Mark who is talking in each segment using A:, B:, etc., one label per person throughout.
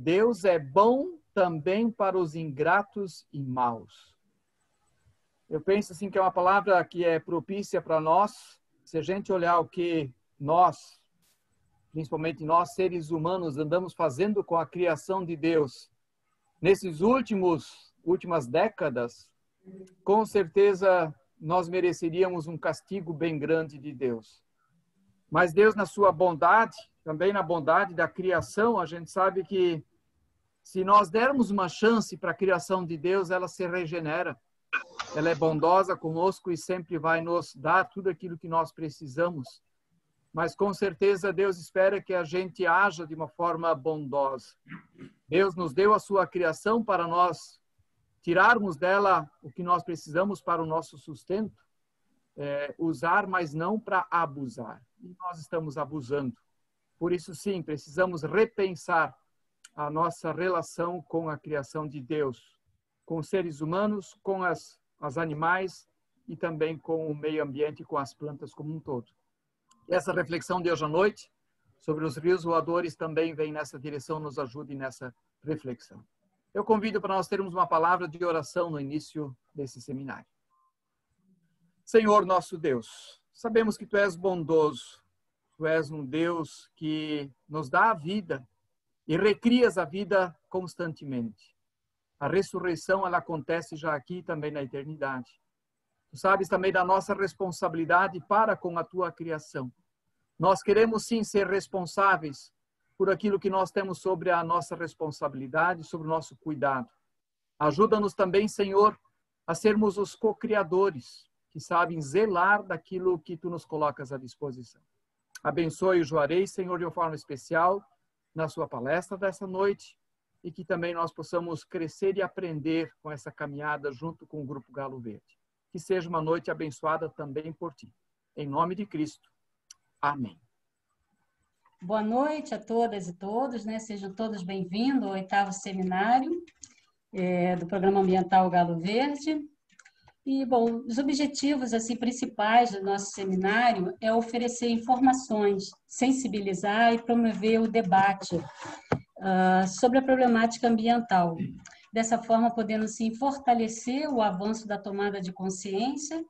A: Deus é bom também para os ingratos e maus. Eu penso assim que é uma palavra que é propícia para nós. Se a gente olhar o que nós, principalmente nós seres humanos, andamos fazendo com a criação de Deus nesses últimas décadas, com certeza nós mereceríamos um castigo bem grande de Deus. Mas Deus, na sua bondade, também na bondade da criação, a gente sabe que se nós dermos uma chance para a criação de Deus, ela se regenera. Ela é bondosa conosco e sempre vai nos dar tudo aquilo que nós precisamos. Mas com certeza Deus espera que a gente haja de uma forma bondosa. Deus nos deu a sua criação para nós tirarmos dela o que nós precisamos para o nosso sustento, usar, mas não para abusar. E nós estamos abusando. Por isso, sim, precisamos repensar a nossa relação com a criação de Deus, com os seres humanos, com as animais e também com o meio ambiente, com as plantas como um todo. Essa reflexão de hoje à noite sobre os rios voadores também vem nessa direção, nos ajude nessa reflexão. Eu convido para nós termos uma palavra de oração no início desse seminário. Senhor nosso Deus, sabemos que Tu és bondoso, Tu és um Deus que nos dá a vida e recrias a vida constantemente. A ressurreição, ela acontece já aqui também na eternidade. Tu sabes também da nossa responsabilidade para com a Tua criação. Nós queremos sim ser responsáveis por aquilo que nós temos sobre a nossa responsabilidade, sobre o nosso cuidado. Ajuda-nos também, Senhor, a sermos os co-criadores, que sabem zelar daquilo que Tu nos colocas à disposição. Abençoe o Juarez, Senhor, de uma forma especial, na sua palestra dessa noite, e que também nós possamos crescer e aprender com essa caminhada junto com o Grupo Galo Verde. Que seja uma noite abençoada também por Ti. Em nome de Cristo. Amém.
B: Boa noite a todas e todos, né? Sejam todos bem-vindos ao 8º seminário do Programa Ambiental Galo Verde. E, bom, os objetivos assim, principais do nosso seminário é oferecer informações, sensibilizar e promover o debate sobre a problemática ambiental. Dessa forma, podendo assim, fortalecer o avanço da tomada de consciência,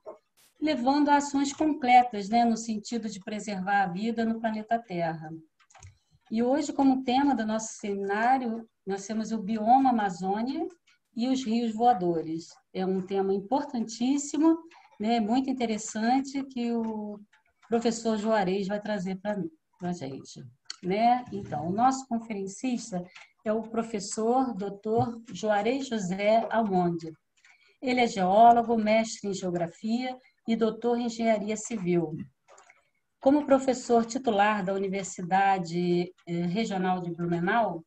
B: levando a ações concretas, né, no sentido de preservar a vida no planeta Terra. E hoje, como tema do nosso seminário, nós temos o bioma Amazônia e os rios voadores. É um tema importantíssimo, né, muito interessante, que o professor Juarez vai trazer para a gente. Né? Então, o nosso conferencista é o professor Dr. Juarez José Almonde. Ele é geólogo, mestre em geografia e doutor em engenharia civil. Como professor titular da Universidade Regional de Blumenau,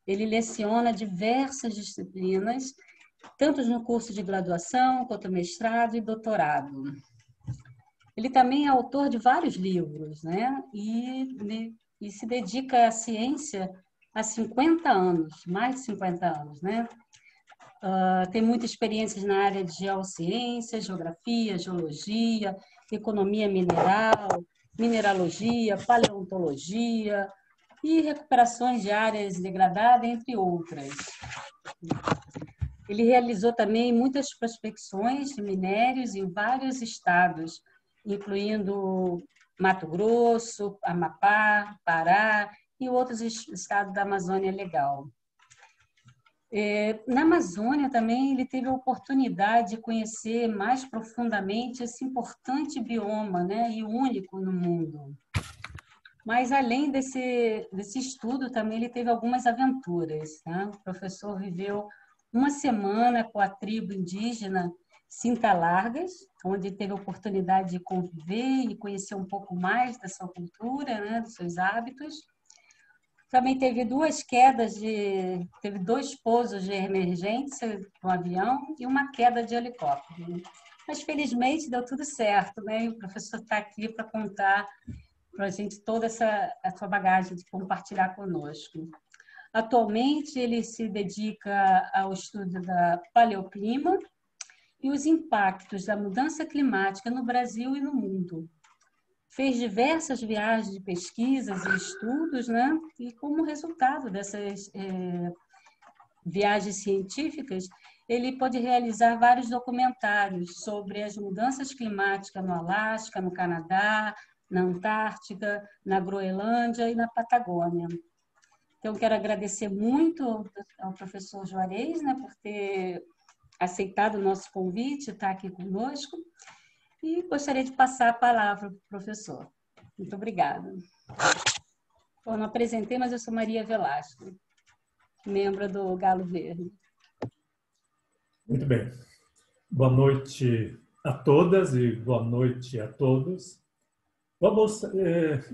B: ele leciona diversas disciplinas, tanto no curso de graduação, quanto mestrado e doutorado. Ele também é autor de vários livros, né? E se dedica à ciência há 50 anos, mais de 50 anos, né? Tem muita experiência na área de geociência, geografia, geologia, economia mineral, mineralogia, paleontologia e recuperações de áreas degradadas, entre outras. Ele realizou também muitas prospecções de minérios em vários estados, incluindo Mato Grosso, Amapá, Pará e outros estados da Amazônia Legal. Na Amazônia também ele teve a oportunidade de conhecer mais profundamente esse importante bioma, né, e único no mundo. Mas além desse estudo também ele teve algumas aventuras, né? O professor viveu uma semana com a tribo indígena Cinta Largas, onde teve a oportunidade de conviver e conhecer um pouco mais da sua cultura, né, dos seus hábitos. Também teve teve 2 pousos de emergência no avião e uma queda de helicóptero. Mas, felizmente, deu tudo certo, né? E o professor está aqui para contar para a gente toda a sua bagagem de compartilhar conosco. Atualmente, ele se dedica ao estudo da paleoclima e os impactos da mudança climática no Brasil e no mundo. fez diversas viagens de pesquisas e estudos, né? E como resultado dessas viagens científicas, ele pôde realizar vários documentários sobre as mudanças climáticas no Alasca, no Canadá, na Antártica, na Groenlândia e na Patagônia. Então, quero agradecer muito ao professor Juarez, né, por ter aceitado o nosso convite, estar aqui conosco, e gostaria de passar a palavra para o professor. Muito obrigada. Eu não apresentei, mas eu sou Maria Velasco, membro do Galo Verde.
C: Muito bem. Boa noite a todas e boa noite a todos. Vamos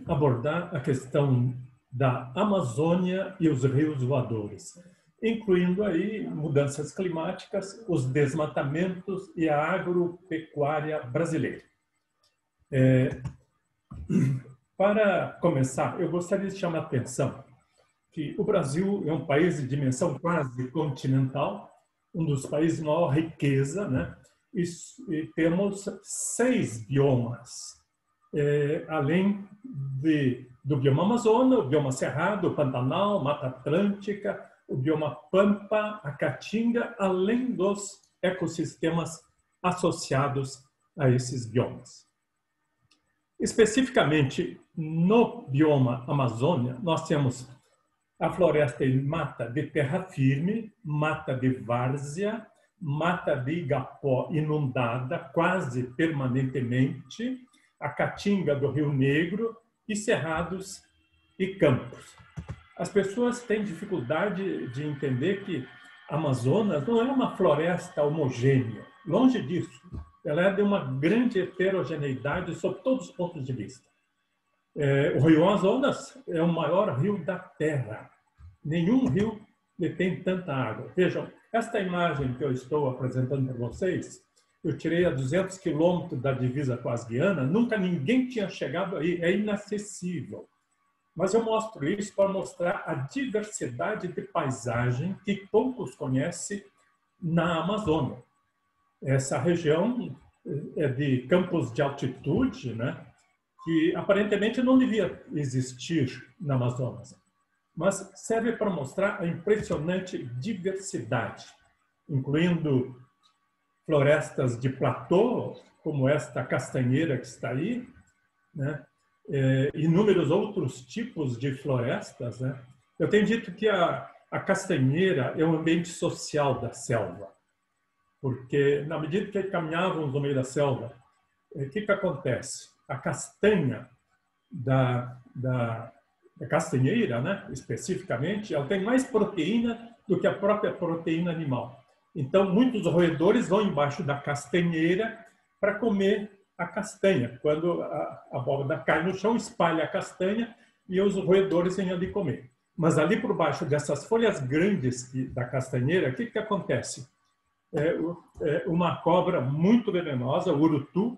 C: abordar a questão da Amazônia e os rios voadores, incluindo aí mudanças climáticas, os desmatamentos e a agropecuária brasileira. Para começar, eu gostaria de chamar a atenção que o Brasil é um país de dimensão quase continental, um dos países de maior riqueza, né? E temos 6 biomas, além do bioma Amazônia, o bioma Cerrado, o Pantanal, Mata Atlântica, o bioma Pampa, a Caatinga, além dos ecossistemas associados a esses biomas. Especificamente no bioma Amazônia, nós temos a floresta e mata de terra firme, mata de várzea, mata de igapó inundada quase permanentemente, a caatinga do Rio Negro e cerrados e campos. As pessoas têm dificuldade de entender que a Amazonas não é uma floresta homogênea, longe disso. Ela é de uma grande heterogeneidade sob todos os pontos de vista. O Rio Amazonas é o maior rio da Terra. Nenhum rio detém tanta água. Vejam, esta imagem que eu estou apresentando para vocês, eu tirei a 200 quilômetros da divisa com as Guianas, nunca ninguém tinha chegado aí, é inacessível. Mas eu mostro isso para mostrar a diversidade de paisagem que poucos conhecem na Amazônia. Essa região é de campos de altitude, né, que aparentemente não devia existir na Amazonas, mas serve para mostrar a impressionante diversidade, incluindo florestas de platô, como esta castanheira que está aí, né? Inúmeros outros tipos de florestas, né? Eu tenho dito que a castanheira é um ambiente social da selva, porque na medida que caminhávamos no meio da selva, o que acontece? A castanha da castanheira, né, especificamente, ela tem mais proteína do que a própria proteína animal. Então, muitos roedores vão embaixo da castanheira para comer a castanha. Quando a abóbora cai no chão, espalha a castanha e os roedores vêm ali comer. Mas ali por baixo dessas folhas grandes da castanheira, o que acontece? Uma cobra muito venenosa, o urutu,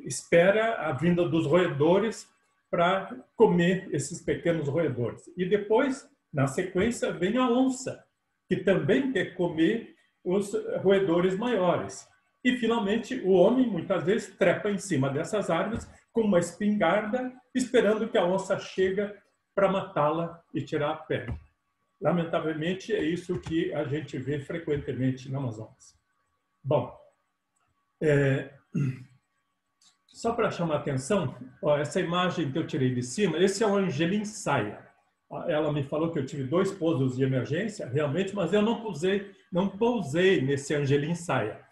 C: espera a vinda dos roedores para comer esses pequenos roedores. E depois, na sequência, vem a onça, que também quer comer os roedores maiores. E, finalmente, o homem, muitas vezes, trepa em cima dessas árvores com uma espingarda, esperando que a onça chegue para matá-la e tirar a pele. Lamentavelmente, é isso que a gente vê frequentemente na Amazonas. Bom, só para chamar a atenção, essa imagem que eu tirei de cima, esse é o Angelim Saia. Ela me falou que eu tive 2 pousos de emergência, realmente, mas eu não pousei nesse Angelim Saia.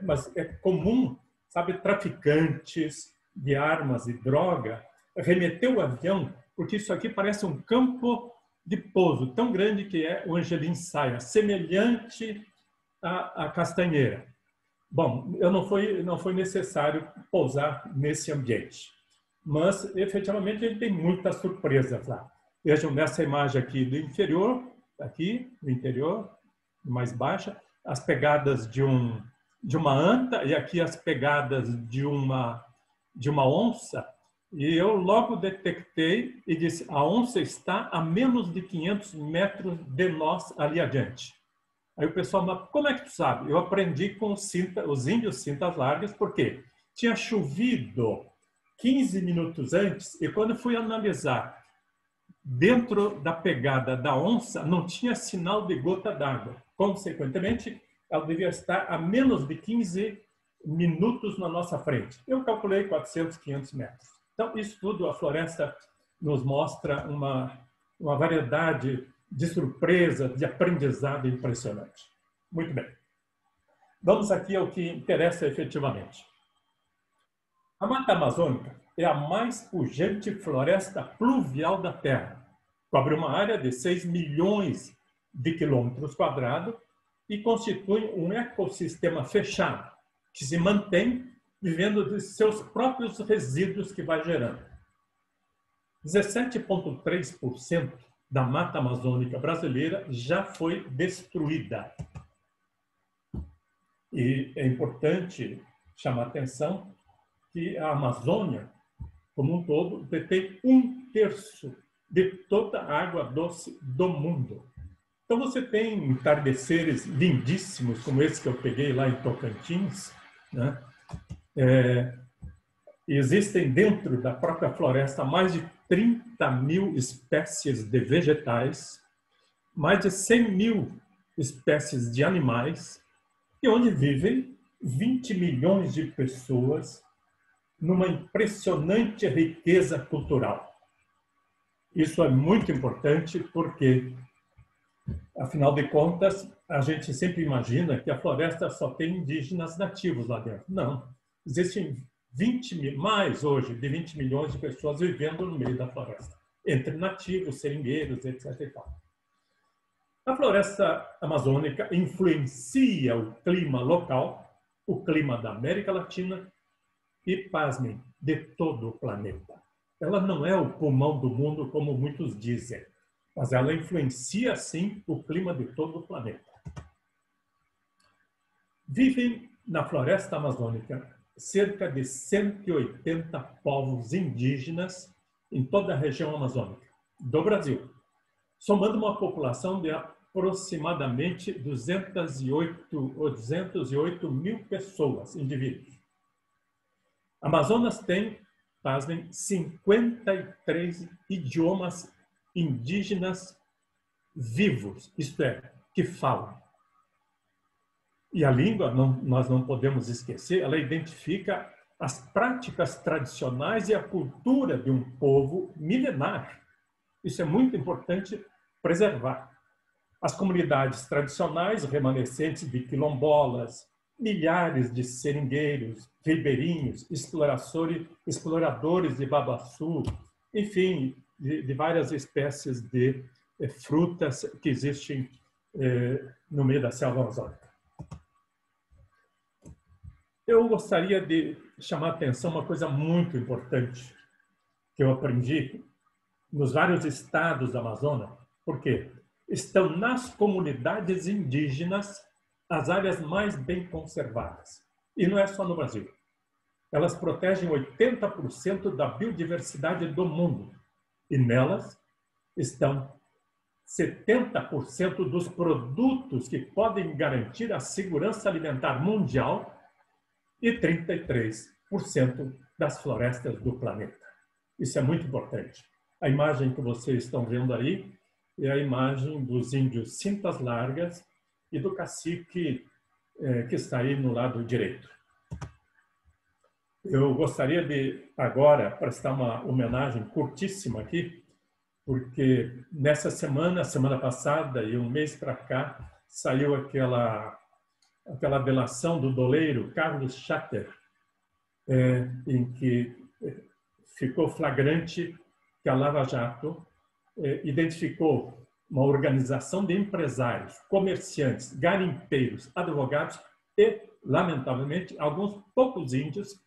C: Mas é comum, sabe, traficantes de armas e droga remeter o avião, porque isso aqui parece um campo de pouso tão grande que é o Angelim Saia, semelhante à castanheira. Bom, não foi necessário pousar nesse ambiente, mas efetivamente ele tem muitas surpresas lá. Vejam nessa imagem aqui do inferior, aqui no interior, mais baixa, as pegadas de uma anta e aqui as pegadas de uma onça. E eu logo detectei e disse, a onça está a menos de 500 metros de nós ali adiante. Aí o pessoal, mas como é que tu sabe? Eu aprendi com os índios cintas largas, porque tinha chovido 15 minutos antes, e quando fui analisar, dentro da pegada da onça não tinha sinal de gota d'água. Consequentemente, ela devia estar a menos de 15 minutos na nossa frente. Eu calculei 400, 500 metros. Então, isso tudo, a floresta nos mostra uma variedade de surpresas, de aprendizado impressionante. Muito bem. Vamos aqui ao que interessa efetivamente. A Mata Amazônica é a mais pujante floresta pluvial da Terra. Cobre uma área de 6 milhões de quilômetros quadrados e constitui um ecossistema fechado, que se mantém vivendo de seus próprios resíduos que vai gerando. 17,3% da Mata Amazônica brasileira já foi destruída. E é importante chamar a atenção que a Amazônia, como um todo, detém 1/3 de toda a água doce do mundo. Então, você tem entardeceres lindíssimos, como esse que eu peguei lá em Tocantins, né? Existem dentro da própria floresta mais de 30 mil espécies de vegetais, mais de 100 mil espécies de animais, e onde vivem 20 milhões de pessoas numa impressionante riqueza cultural. Isso é muito importante porque, afinal de contas, a gente sempre imagina que a floresta só tem indígenas nativos lá dentro. Não. Existem mais hoje de 20 milhões de pessoas vivendo no meio da floresta, entre nativos, seringueiros, etc. e tal. A floresta amazônica influencia o clima local, o clima da América Latina e, pasmem, de todo o planeta. Ela não é o pulmão do mundo, como muitos dizem, mas ela influencia, sim, o clima de todo o planeta. Vivem na floresta amazônica cerca de 180 povos indígenas em toda a região amazônica do Brasil, somando uma população de aproximadamente 208 mil pessoas, indivíduos. Amazonas tem, pasmem, 53 idiomas indígenas vivos, isto é, que falam. E a língua, nós não podemos esquecer, ela identifica as práticas tradicionais e a cultura de um povo milenar. Isso é muito importante preservar. As comunidades tradicionais, remanescentes de quilombolas, milhares de seringueiros, ribeirinhos, exploradores de babaçu, enfim, de várias espécies de frutas que existem no meio da selva amazônica. Eu gostaria de chamar a atenção uma coisa muito importante que eu aprendi nos vários estados da Amazônia, porque estão nas comunidades indígenas as áreas mais bem conservadas. E não é só no Brasil. Elas protegem 80% da biodiversidade do mundo. E nelas estão 70% dos produtos que podem garantir a segurança alimentar mundial e 33% das florestas do planeta. Isso é muito importante. A imagem que vocês estão vendo aí é a imagem dos índios Cintas Largas e do cacique que está aí no lado direito. Eu gostaria de, agora, prestar uma homenagem curtíssima aqui, porque nessa semana passada e um mês para cá, saiu aquela delação do doleiro Carlos Chater, em que ficou flagrante que a Lava Jato identificou uma organização de empresários, comerciantes, garimpeiros, advogados e, lamentavelmente, alguns poucos índios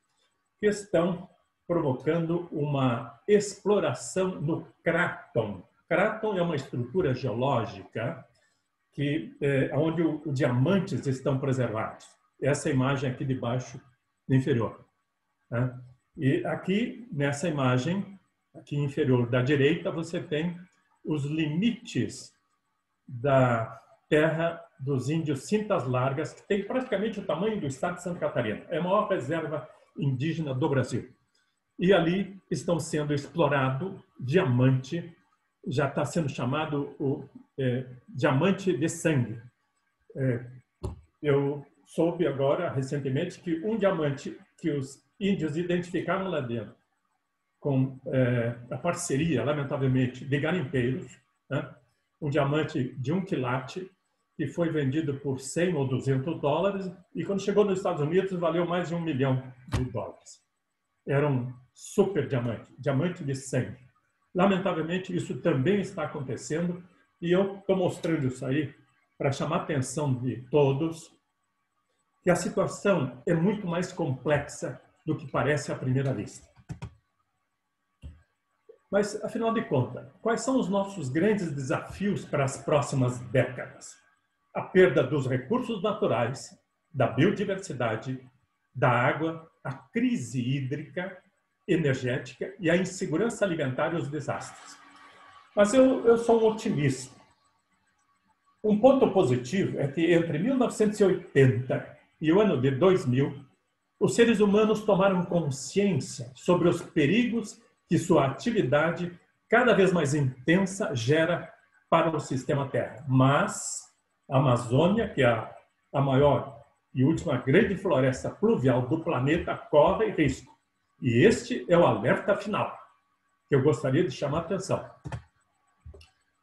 C: que estão provocando uma exploração no Craton. Craton é uma estrutura geológica onde os diamantes estão preservados. Essa imagem aqui de baixo, inferior. Né? E aqui, nessa imagem, aqui inferior da direita, você tem os limites da terra dos índios Cintas Largas, que tem praticamente o tamanho do estado de Santa Catarina. É a maior reserva indígena do Brasil. E ali estão sendo explorado diamante, já está sendo chamado o diamante de sangue. Eu soube agora, recentemente, que um diamante que os índios identificaram lá dentro, com a parceria, lamentavelmente, de garimpeiros, né? Um diamante de 1 quilate, que foi vendido por 100 ou 200 dólares, e quando chegou nos Estados Unidos, valeu mais de $1 milhão. Era um super diamante, diamante de sangue. Lamentavelmente, isso também está acontecendo, e eu estou mostrando isso aí para chamar a atenção de todos, que a situação é muito mais complexa do que parece à primeira vista. Mas, afinal de contas, quais são os nossos grandes desafios para as próximas décadas? A perda dos recursos naturais, da biodiversidade, da água, a crise hídrica, energética e a insegurança alimentar e os desastres. Mas eu sou um otimista. Um ponto positivo é que entre 1980 e o ano de 2000, os seres humanos tomaram consciência sobre os perigos que sua atividade cada vez mais intensa gera para o sistema Terra. Mas a Amazônia, que é a maior e última grande floresta pluvial do planeta, corre risco. E este é o alerta final que eu gostaria de chamar a atenção.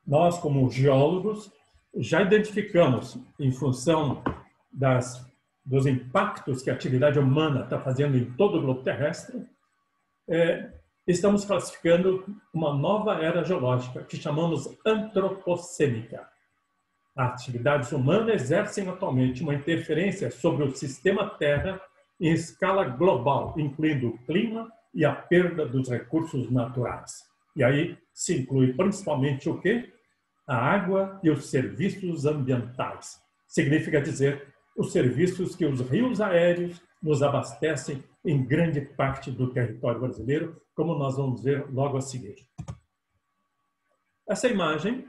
C: Nós, como geólogos, já identificamos, em função dos impactos que a atividade humana está fazendo em todo o globo terrestre, estamos classificando uma nova era geológica, que chamamos antropocênica. As atividades humanas exercem atualmente uma interferência sobre o sistema Terra em escala global, incluindo o clima e a perda dos recursos naturais. E aí se inclui principalmente o quê? A água e os serviços ambientais. Significa dizer, os serviços que os rios aéreos nos abastecem em grande parte do território brasileiro, como nós vamos ver logo a seguir. Essa imagem,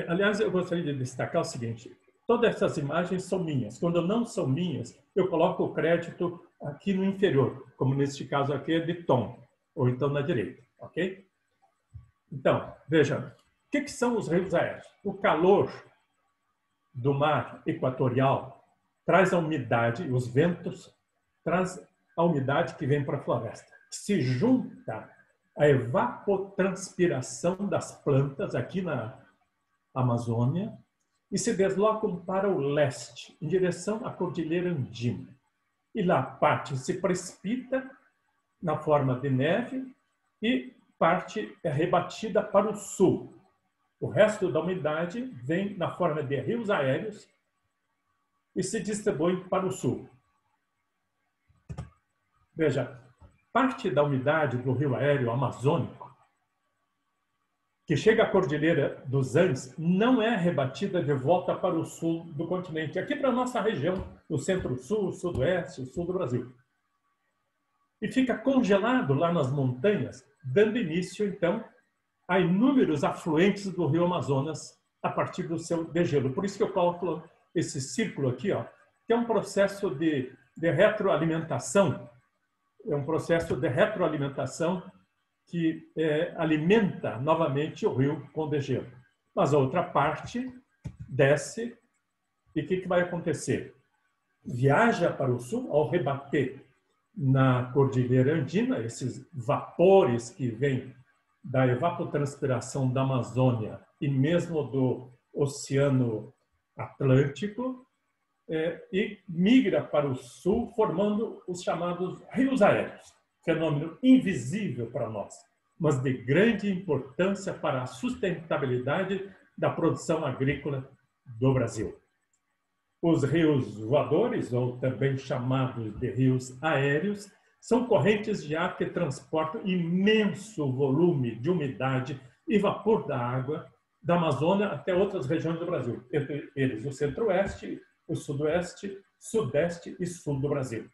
C: aliás, eu gostaria de destacar o seguinte: todas essas imagens são minhas. Quando não são minhas, eu coloco o crédito aqui no inferior, como neste caso aqui é de Tom, ou então na direita, ok? Então, veja, o que são os rios aéreos? O calor do mar equatorial traz a umidade, os ventos, traz a umidade que vem para a floresta. Se junta à evapotranspiração das plantas aqui na Amazônia e se deslocam para o leste, em direção à Cordilheira Andina. E lá parte se precipita na forma de neve e parte é rebatida para o sul. O resto da umidade vem na forma de rios aéreos e se distribui para o sul. Veja, parte da umidade do rio aéreo amazônico, que chega à Cordilheira dos Andes, não é rebatida de volta para o sul do continente, aqui para a nossa região, o centro-sul, o sudoeste, o sul do Brasil. E fica congelado lá nas montanhas, dando início, então, a inúmeros afluentes do rio Amazonas a partir do seu degelo. Por isso que eu coloco esse círculo aqui, ó, que é um processo de retroalimentação. É um processo de retroalimentação que alimenta novamente o rio com degelo. Mas a outra parte desce e o que vai acontecer? Viaja para o sul ao rebater na Cordilheira Andina, esses vapores que vêm da evapotranspiração da Amazônia e mesmo do Oceano Atlântico, e migra para o sul, formando os chamados rios aéreos. Fenômeno invisível para nós, mas de grande importância para a sustentabilidade da produção agrícola do Brasil. Os rios voadores, ou também chamados de rios aéreos, são correntes de ar que transportam imenso volume de umidade e vapor da água da Amazônia até outras regiões do Brasil, entre eles o centro-oeste, o sudoeste, sudeste e sul do Brasil.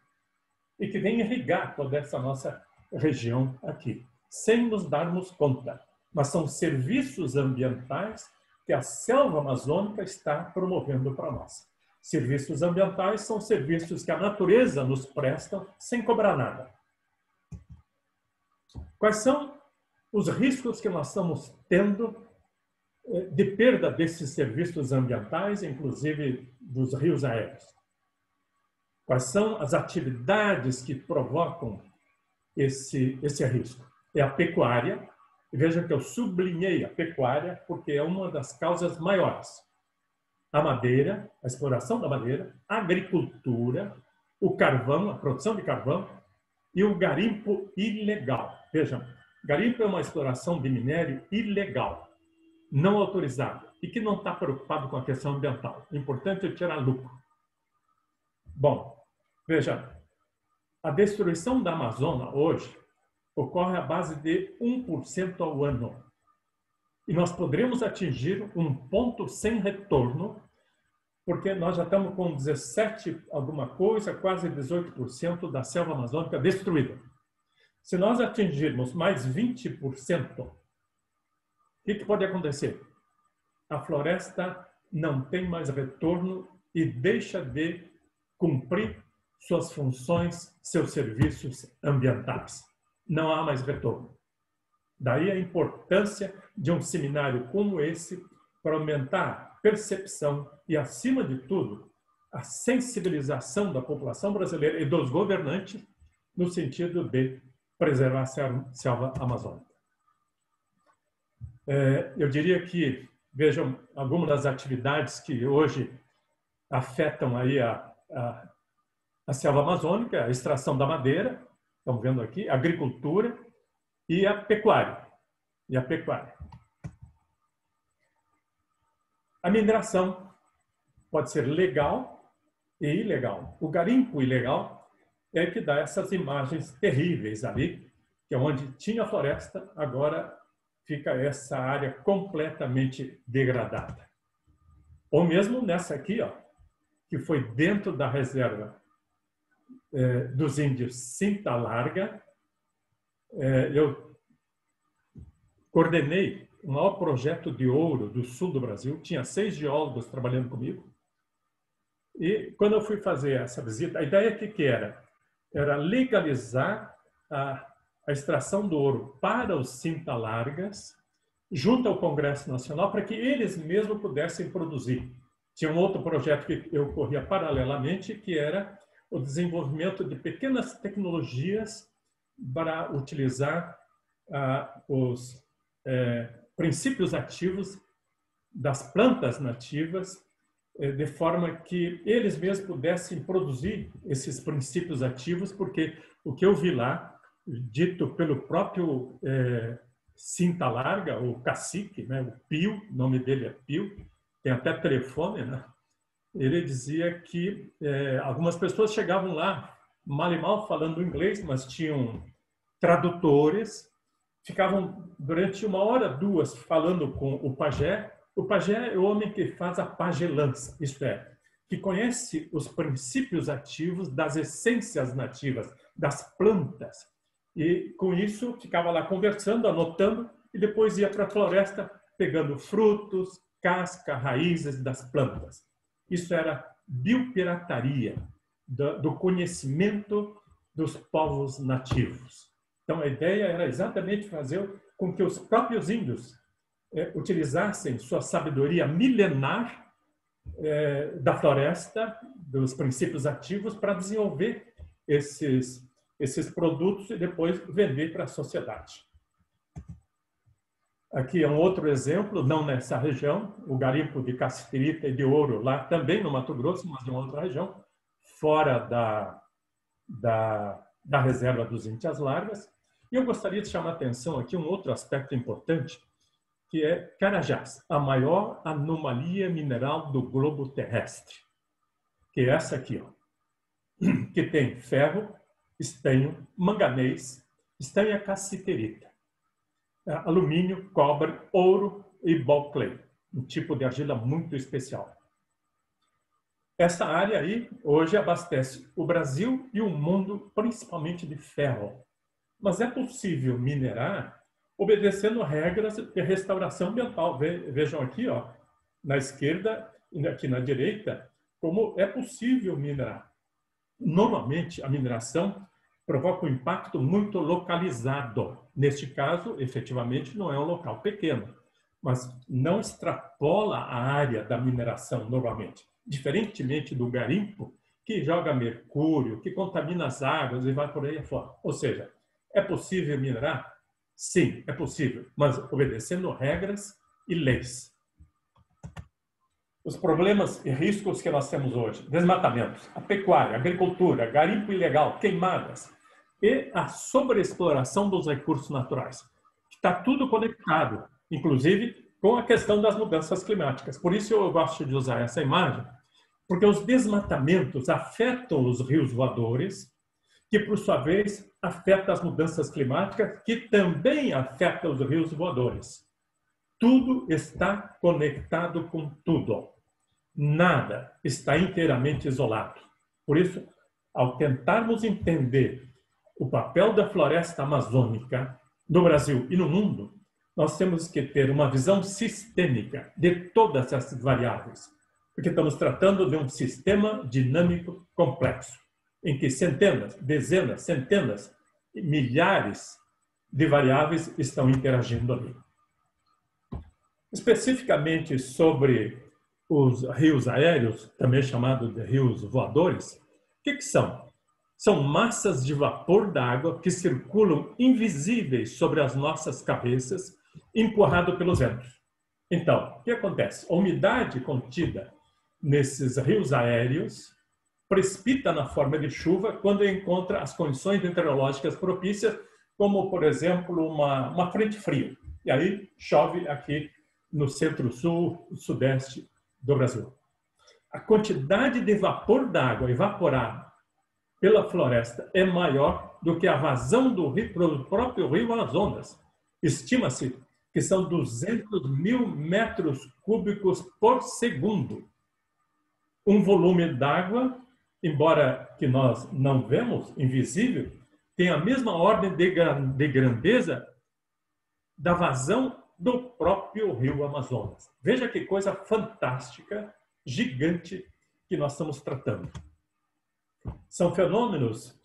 C: E que vem irrigar toda essa nossa região aqui, sem nos darmos conta. Mas são serviços ambientais que a selva amazônica está promovendo para nós. Serviços ambientais são serviços que a natureza nos presta sem cobrar nada. Quais são os riscos que nós estamos tendo de perda desses serviços ambientais, inclusive dos rios aéreos? Quais são as atividades que provocam esse risco? É a pecuária. Veja que eu sublinhei a pecuária porque é uma das causas maiores. A madeira, a exploração da madeira, a agricultura, o carvão, a produção de carvão e o garimpo ilegal. Vejam, garimpo é uma exploração de minério ilegal, não autorizada e que não está preocupado com a questão ambiental. O importante é tirar lucro. Bom, veja, a destruição da Amazônia hoje ocorre à base de 1% ao ano. E nós poderemos atingir um ponto sem retorno, porque nós já estamos com 17 alguma coisa, quase 18% da selva amazônica destruída. Se nós atingirmos mais 20%, o que pode acontecer? A floresta não tem mais retorno e deixa de cumprir suas funções, seus serviços ambientais. Não há mais retorno. Daí a importância de um seminário como esse para aumentar a percepção e, acima de tudo, a sensibilização da população brasileira e dos governantes no sentido de preservar a selva amazônica. Eu diria que, vejam, algumas das atividades que hoje afetam aí a selva amazônica, a extração da madeira, estão vendo aqui, a agricultura e a pecuária. A mineração pode ser legal e ilegal. O garimpo ilegal é que dá essas imagens terríveis ali, que é onde tinha floresta, agora fica essa área completamente degradada. Ou mesmo nessa aqui, ó, que foi dentro da reserva dos índios Cinta Larga. Eu coordenei o maior projeto de ouro do sul do Brasil. Tinha 6 geólogos trabalhando comigo. E quando eu fui fazer essa visita, a ideia que era? Era legalizar a extração do ouro para os Cinta Largas, junto ao Congresso Nacional, para que eles mesmos pudessem produzir. Tinha um outro projeto que eu corria paralelamente, que era o desenvolvimento de pequenas tecnologias para utilizar os princípios ativos das plantas nativas, de forma que eles mesmos pudessem produzir esses princípios ativos, porque o que eu vi lá, dito pelo próprio Cinta Larga, o cacique, né, o Pio, o nome dele é Pio, tem até telefone, né? Ele dizia que algumas pessoas chegavam lá, mal e mal, falando inglês, mas tinham tradutores, ficavam durante 1 hora, 2, falando com o pajé. O pajé é o homem que faz a pagelança, isto é, que conhece os princípios ativos das essências nativas, das plantas. E, com isso, ficava lá conversando, anotando, e depois ia para a floresta, pegando frutos, casca, raízes das plantas. Isso era biopirataria, do conhecimento dos povos nativos. Então, a ideia era exatamente fazer com que os próprios índios utilizassem sua sabedoria milenar da floresta, dos princípios ativos, para desenvolver esses produtos e depois vender para a sociedade. Aqui é um outro exemplo, não nessa região, o garimpo de cassiterita e de ouro, lá também no Mato Grosso, mas em uma outra região, fora da reserva dos Índias Largas. E eu gostaria de chamar a atenção aqui um outro aspecto importante, que é Carajás, a maior anomalia mineral do globo terrestre, que é essa aqui, ó, que tem ferro, estanho, manganês, estanho é cassiterita, alumínio, cobre, ouro e ball clay, um tipo de argila muito especial. Essa área aí hoje abastece o Brasil e o mundo principalmente de ferro. Mas é possível minerar obedecendo regras de restauração ambiental. Vejam aqui, ó, na esquerda e aqui na direita, como é possível minerar. Normalmente, a mineração provoca um impacto muito localizado. Neste caso, efetivamente, não é um local pequeno, mas não extrapola a área da mineração normalmente. Diferentemente do garimpo, que joga mercúrio, que contamina as águas e vai por aí afora. Ou seja, é possível minerar? Sim, é possível, mas obedecendo regras e leis. Os problemas e riscos que nós temos hoje: desmatamentos, a pecuária, a agricultura, garimpo ilegal, queimadas e a sobreexploração dos recursos naturais. Está tudo conectado, inclusive com a questão das mudanças climáticas. Por isso eu gosto de usar essa imagem, porque os desmatamentos afetam os rios voadores, que, por sua vez, afeta as mudanças climáticas, que também afetam os rios voadores. Tudo está conectado com tudo. Nada está inteiramente isolado. Por isso, ao tentarmos entender o papel da floresta amazônica no Brasil e no mundo, nós temos que ter uma visão sistêmica de todas essas variáveis, porque estamos tratando de um sistema dinâmico complexo, em que centenas, dezenas, centenas, milhares de variáveis estão interagindo ali. Especificamente sobre os rios aéreos, também chamados de rios voadores, o que são? São massas de vapor d'água que circulam invisíveis sobre as nossas cabeças, empurrado pelos ventos. Então, o que acontece? A umidade contida nesses rios aéreos precipita na forma de chuva quando encontra as condições meteorológicas propícias, como, por exemplo, uma frente fria. E aí chove aqui no centro-sul, sudeste do Brasil. A quantidade de vapor d'água evaporado pela floresta é maior do que a vazão do próprio rio Amazonas. Estima-se que são 200 mil metros cúbicos por segundo. Um volume d'água, embora que nós não vemos, invisível, tem a mesma ordem de grandeza da vazão do próprio rio Amazonas. Veja que coisa fantástica, gigante, que nós estamos tratando. São fenômenos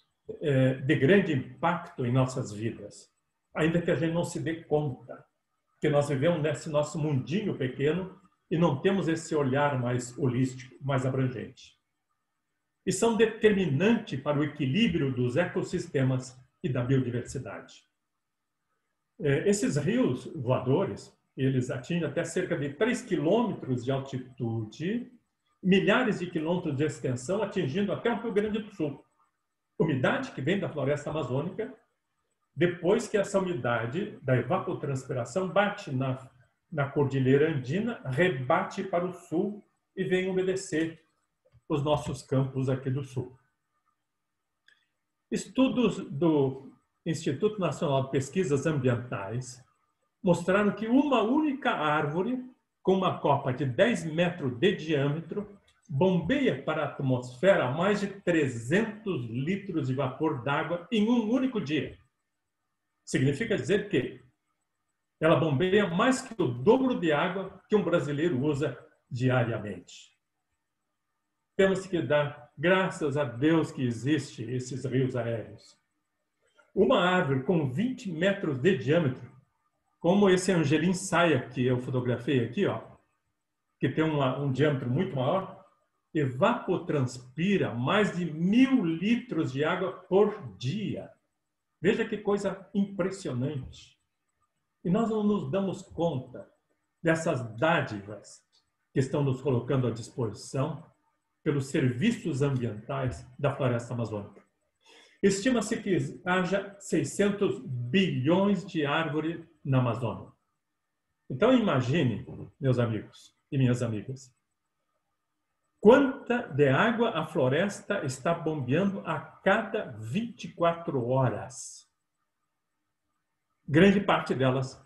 C: de grande impacto em nossas vidas, ainda que a gente não se dê conta, que nós vivemos nesse nosso mundinho pequeno e não temos esse olhar mais holístico, mais abrangente. E são determinantes para o equilíbrio dos ecossistemas e da biodiversidade. Esses rios voadores, eles atingem até cerca de 3 quilômetros de altitude, milhares de quilômetros de extensão, atingindo até o Rio Grande do Sul. Umidade que vem da floresta amazônica, depois que essa umidade da evapotranspiração bate na cordilheira andina, rebate para o sul e vem umedecer os nossos campos aqui do sul. Estudos do Instituto Nacional de Pesquisas Ambientais mostraram que uma única árvore com uma copa de 10 metros de diâmetro bombeia para a atmosfera mais de 300 litros de vapor d'água em um único dia. Significa dizer que ela bombeia mais que o dobro de água que um brasileiro usa diariamente. Temos que dar graças a Deus que existem esses rios aéreos. Uma árvore com 20 metros de diâmetro, como esse Angelim saia que eu fotografei aqui, ó, que tem um diâmetro muito maior, evapotranspira mais de 1.000 litros de água por dia. Veja que coisa impressionante. E nós não nos damos conta dessas dádivas que estão nos colocando à disposição pelos serviços ambientais da floresta amazônica. Estima-se que haja 600 bilhões de árvores na Amazônia. Então imagine, meus amigos e minhas amigas, quanta de água a floresta está bombeando a cada 24 horas. Grande parte delas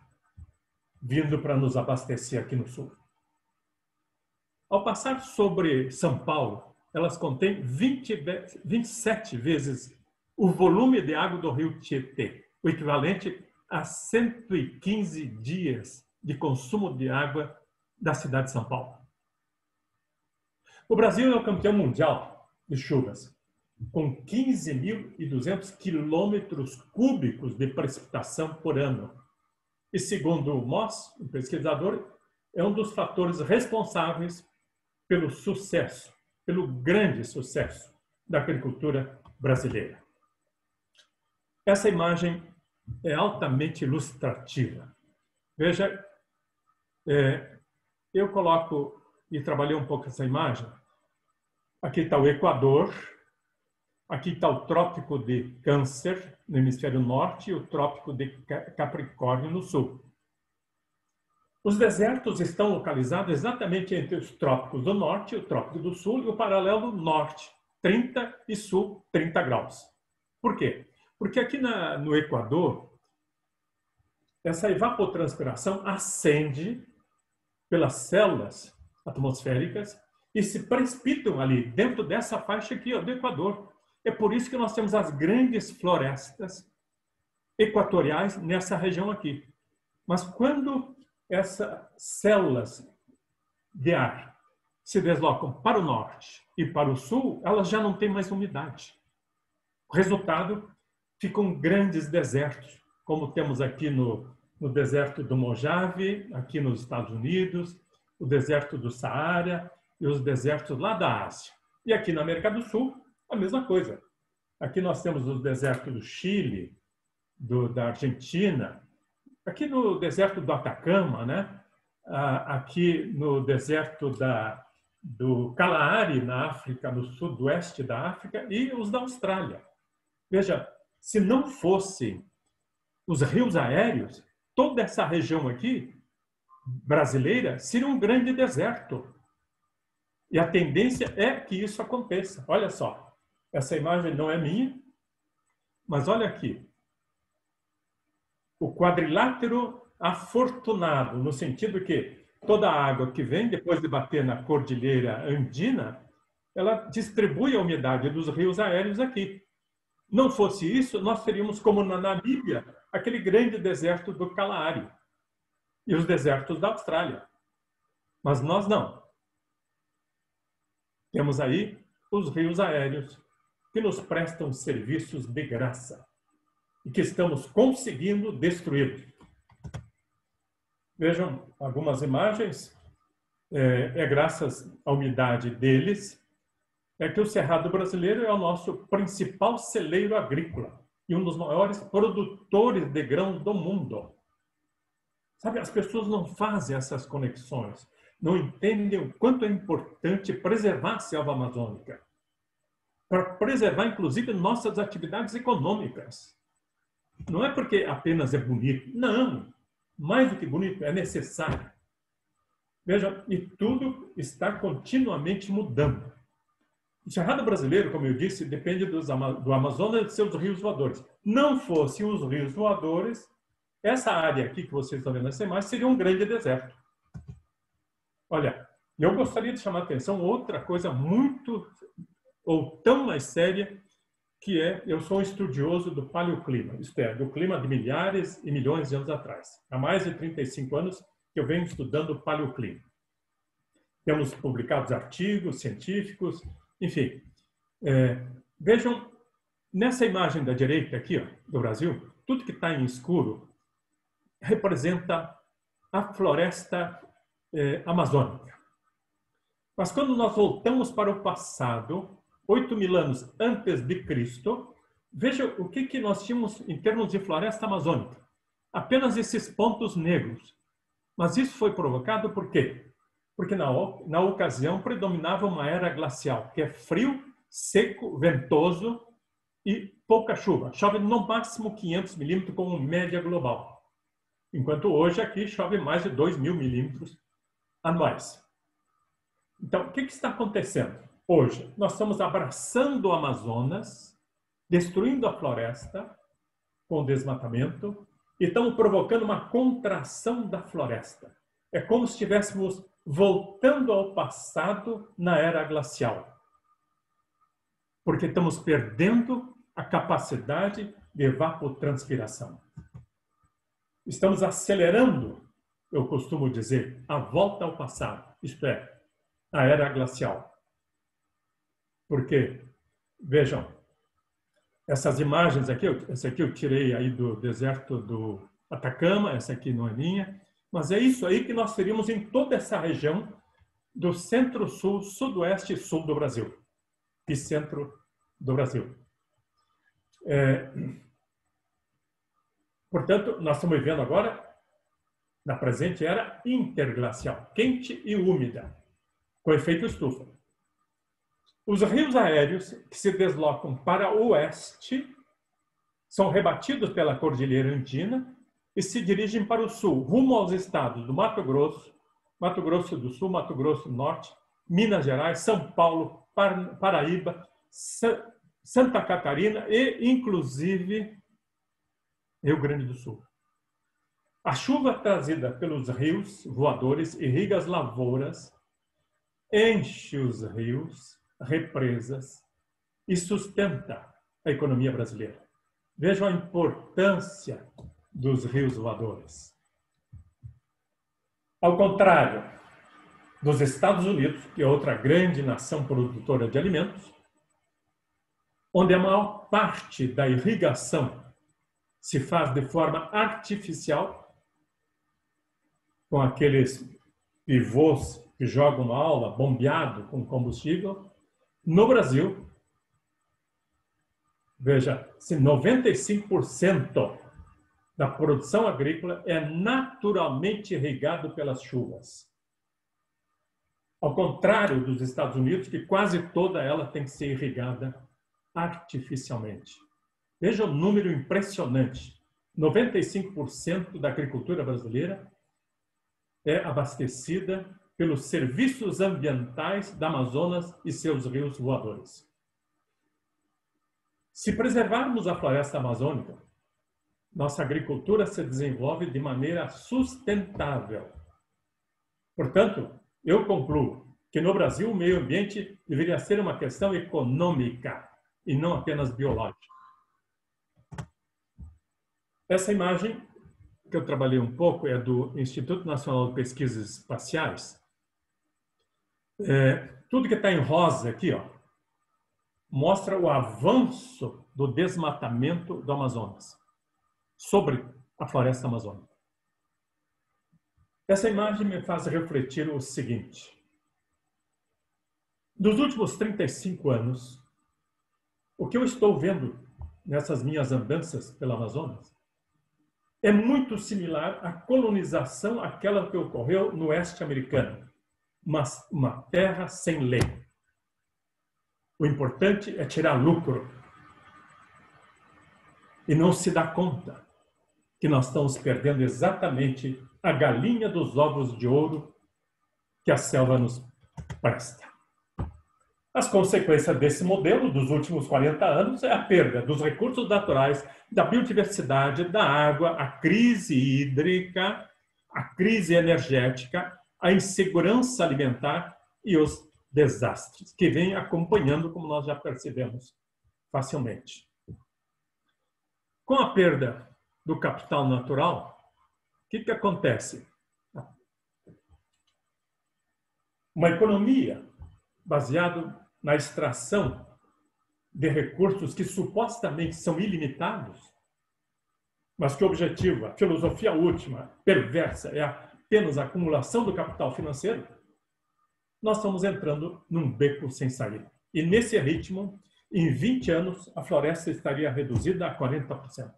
C: vindo para nos abastecer aqui no sul. Ao passar sobre São Paulo, elas contêm 27 vezes o volume de água do rio Tietê, o equivalente a 115 dias de consumo de água da cidade de São Paulo. O Brasil é o campeão mundial de chuvas. com 15.200 quilômetros cúbicos de precipitação por ano. E segundo o Moss, o pesquisador, é um dos fatores responsáveis pelo sucesso, pelo grande sucesso da agricultura brasileira. Essa imagem é altamente ilustrativa. Veja, eu coloco e trabalhei um pouco essa imagem. Aqui está o Equador, aqui está o Trópico de Câncer, no hemisfério norte, e o Trópico de Capricórnio, no sul. Os desertos estão localizados exatamente entre os trópicos do norte, o trópico do sul e o paralelo norte, 30 e sul, 30 graus. Por quê? Porque aqui no Equador, essa evapotranspiração ascende pelas células atmosféricas e se precipitam ali, dentro dessa faixa aqui, ó, do Equador. É por isso que nós temos as grandes florestas equatoriais nessa região aqui. Mas quando essas células de ar se deslocam para o norte e para o sul, elas já não têm mais umidade. O resultado, ficam grandes desertos, como temos aqui no deserto do Mojave, aqui nos Estados Unidos, o deserto do Saara e os desertos lá da Ásia. E aqui na América do Sul, a mesma coisa. Aqui nós temos os desertos do Chile, da Argentina, aqui no deserto do Atacama, né? Aqui no deserto do Kalahari, na África, no sudoeste da África, e os da Austrália. Veja, se não fossem os rios aéreos, toda essa região aqui, brasileira, seria um grande deserto. E a tendência é que isso aconteça. Olha só, essa imagem não é minha, mas olha aqui. O quadrilátero afortunado, no sentido que toda a água que vem, depois de bater na cordilheira andina, ela distribui a umidade dos rios aéreos aqui. Não fosse isso, nós teríamos, como na Namíbia, aquele grande deserto do Kalahari e os desertos da Austrália. Mas nós não. Temos aí os rios aéreos que nos prestam serviços de graça e que estamos conseguindo destruir. Vejam algumas imagens. É graças à umidade deles é que o Cerrado brasileiro é o nosso principal celeiro agrícola e um dos maiores produtores de grãos do mundo. Sabe, as pessoas não fazem essas conexões, não entendem o quanto é importante preservar a selva amazônica, para preservar, inclusive, nossas atividades econômicas. Não é porque apenas é bonito, não. Mais do que bonito, é necessário. Veja, e tudo está continuamente mudando. O Cerrado brasileiro, como eu disse, depende do Amazonas e de seus rios voadores. Não fossem os rios voadores, essa área aqui que vocês estão vendo nessa imagem seria um grande deserto. Olha, eu gostaria de chamar a atenção outra coisa muito ou tão mais séria, que eu sou um estudioso do paleoclima, isto é, do clima de milhares e milhões de anos atrás. Há mais de 35 anos que eu venho estudando o paleoclima. Temos publicados artigos científicos, enfim. Vejam, nessa imagem da direita aqui, ó, do Brasil, tudo que está em escuro representa a floresta amazônica. Mas quando nós voltamos para o passado, 8.000 anos antes de Cristo, veja o que nós tínhamos em termos de floresta amazônica. Apenas esses pontos negros. Mas isso foi provocado por quê? Porque na ocasião predominava uma era glacial, que é frio, seco, ventoso e pouca chuva. Chove no máximo 500 milímetros como média global. Enquanto hoje aqui chove mais de 2.000 milímetros anuais. Então, o que está acontecendo? Hoje, nós estamos abraçando o Amazonas, destruindo a floresta com o desmatamento e estamos provocando uma contração da floresta. É como se estivéssemos voltando ao passado na era glacial. Porque estamos perdendo a capacidade de evapotranspiração. Estamos acelerando, eu costumo dizer, a volta ao passado, isto é, a era glacial. Porque Vejam, essas imagens aqui, essa aqui eu tirei aí do deserto do Atacama, essa aqui não é minha, mas é isso aí que nós teríamos em toda essa região do centro-sul, sudoeste e sul do Brasil e centro do Brasil. Portanto, nós estamos vivendo agora, na presente era interglacial, quente e úmida, com efeito estufa. Os rios aéreos que se deslocam para o oeste são rebatidos pela Cordilheira Andina e se dirigem para o sul, rumo aos estados do Mato Grosso do Sul, Mato Grosso do Norte, Minas Gerais, São Paulo, Paraíba, Santa Catarina e, inclusive, Rio Grande do Sul. A chuva trazida pelos rios voadores irriga as lavouras, enche os rios, represas e sustenta a economia brasileira. Vejam a importância dos rios voadores. Ao contrário dos Estados Unidos, que é outra grande nação produtora de alimentos, onde a maior parte da irrigação se faz de forma artificial, com aqueles pivôs que jogam a aula bombeado com combustível, no Brasil, veja, se 95% da produção agrícola é naturalmente irrigado pelas chuvas. Ao contrário dos Estados Unidos, que quase toda ela tem que ser irrigada artificialmente. Veja o número impressionante. 95% da agricultura brasileira é abastecida pelos serviços ambientais da Amazonas e seus rios voadores. Se preservarmos a floresta amazônica, nossa agricultura se desenvolve de maneira sustentável. Portanto, eu concluo que no Brasil o meio ambiente deveria ser uma questão econômica e não apenas biológica. Essa imagem que eu trabalhei um pouco é do Instituto Nacional de Pesquisas Espaciais. Tudo que está em rosa aqui, ó, mostra o avanço do desmatamento do Amazonas sobre a floresta amazônica. Essa imagem me faz refletir o seguinte. Dos últimos 35 anos, o que eu estou vendo nessas minhas andanças pela Amazonas é muito similar à colonização àquela que ocorreu no oeste americano. Uma terra sem lei. O importante é tirar lucro. E não se dá conta que nós estamos perdendo exatamente a galinha dos ovos de ouro que a selva nos presta. As consequências desse modelo dos últimos 40 anos é a perda dos recursos naturais, da biodiversidade, da água, a crise hídrica, a crise energética, a insegurança alimentar e os desastres que vêm acompanhando, como nós já percebemos facilmente. Com a perda do capital natural, o que acontece? Uma economia baseada na extração de recursos que supostamente são ilimitados, mas que o objetivo, a filosofia última, perversa, é apenas a acumulação do capital financeiro, nós estamos entrando num beco sem saída. E nesse ritmo, em 20 anos, a floresta estaria reduzida a 40%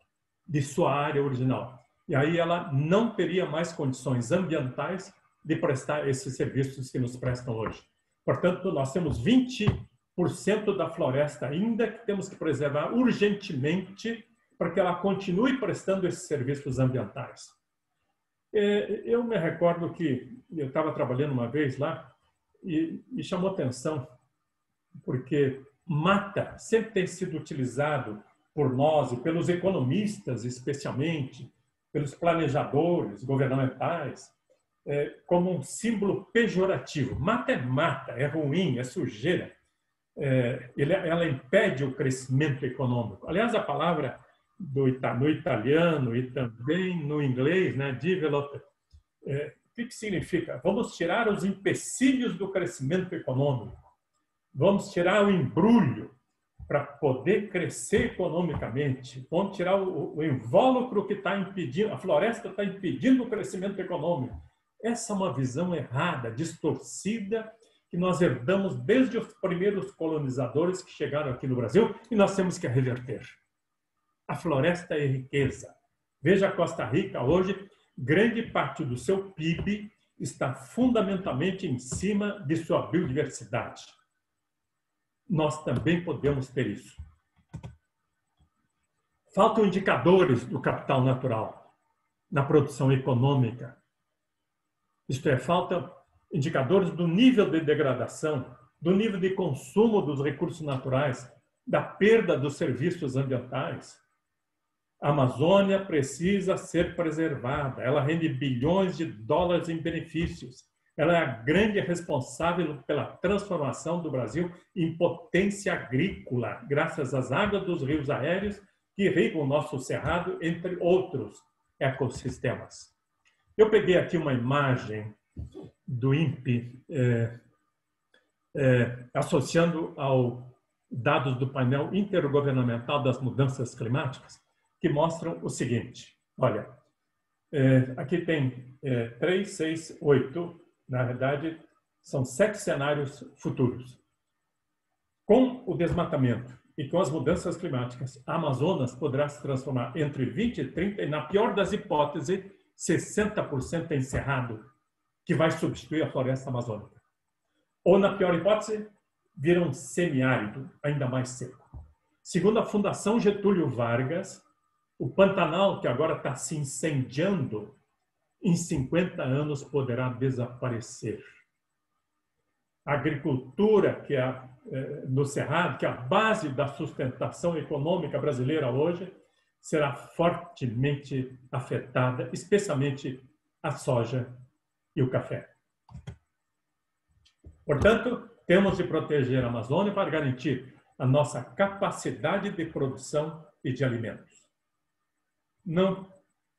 C: de sua área original. E aí ela não teria mais condições ambientais de prestar esses serviços que nos prestam hoje. Portanto, nós temos 20% da floresta ainda que temos que preservar urgentemente para que ela continue prestando esses serviços ambientais. Eu me recordo que eu estava trabalhando uma vez lá e me chamou a atenção porque mata sempre tem sido utilizado por nós e pelos economistas, especialmente, pelos planejadores governamentais, como um símbolo pejorativo. Mata, é ruim, é sujeira. Ela impede o crescimento econômico. Aliás, a palavra no italiano e também no inglês, né, developer, o que significa? Vamos tirar os empecilhos do crescimento econômico. Vamos tirar o embrulho para poder crescer economicamente, vamos tirar o invólucro que está impedindo, a floresta está impedindo o crescimento econômico. Essa é uma visão errada, distorcida, que nós herdamos desde os primeiros colonizadores que chegaram aqui no Brasil e nós temos que reverter. A floresta é riqueza. Veja a Costa Rica hoje, grande parte do seu PIB está fundamentalmente em cima de sua biodiversidade. Nós também podemos ter isso. Faltam indicadores do capital natural na produção econômica. Isto é, faltam indicadores do nível de degradação, do nível de consumo dos recursos naturais, da perda dos serviços ambientais. A Amazônia precisa ser preservada. Ela rende bilhões de dólares em benefícios. Ela é a grande responsável pela transformação do Brasil em potência agrícola, graças às águas dos rios aéreos que irrigam o nosso cerrado, entre outros ecossistemas. Eu peguei aqui uma imagem do INPE, associando ao dados do painel intergovernamental das mudanças climáticas, que mostram o seguinte. Olha, aqui tem 3, 6, 8, na verdade, são 7 cenários futuros. Com o desmatamento e com as mudanças climáticas, a Amazonas poderá se transformar entre 20 e 30, e na pior das hipóteses, 60% em cerrado, que vai substituir a floresta amazônica. Ou, na pior hipótese, vira um semiárido, ainda mais seco. Segundo a Fundação Getúlio Vargas, o Pantanal, que agora está se incendiando, em 50 anos poderá desaparecer. A agricultura, que é no Cerrado, que é a base da sustentação econômica brasileira hoje, será fortemente afetada, especialmente a soja e o café. Portanto, temos de proteger a Amazônia para garantir a nossa capacidade de produção e de alimentos. Não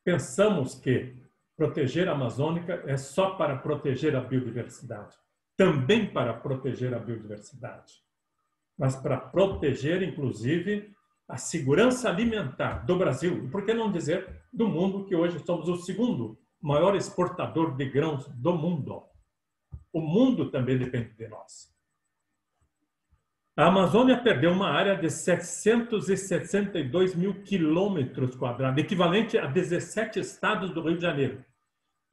C: pensamos que proteger a Amazônia é só para proteger a biodiversidade. Também para proteger a biodiversidade. Mas para proteger, inclusive, a segurança alimentar do Brasil. E por que não dizer do mundo, que hoje somos o segundo maior exportador de grãos do mundo. O mundo também depende de nós. A Amazônia perdeu uma área de 762 mil quilômetros quadrados, equivalente a 17 estados do Rio de Janeiro.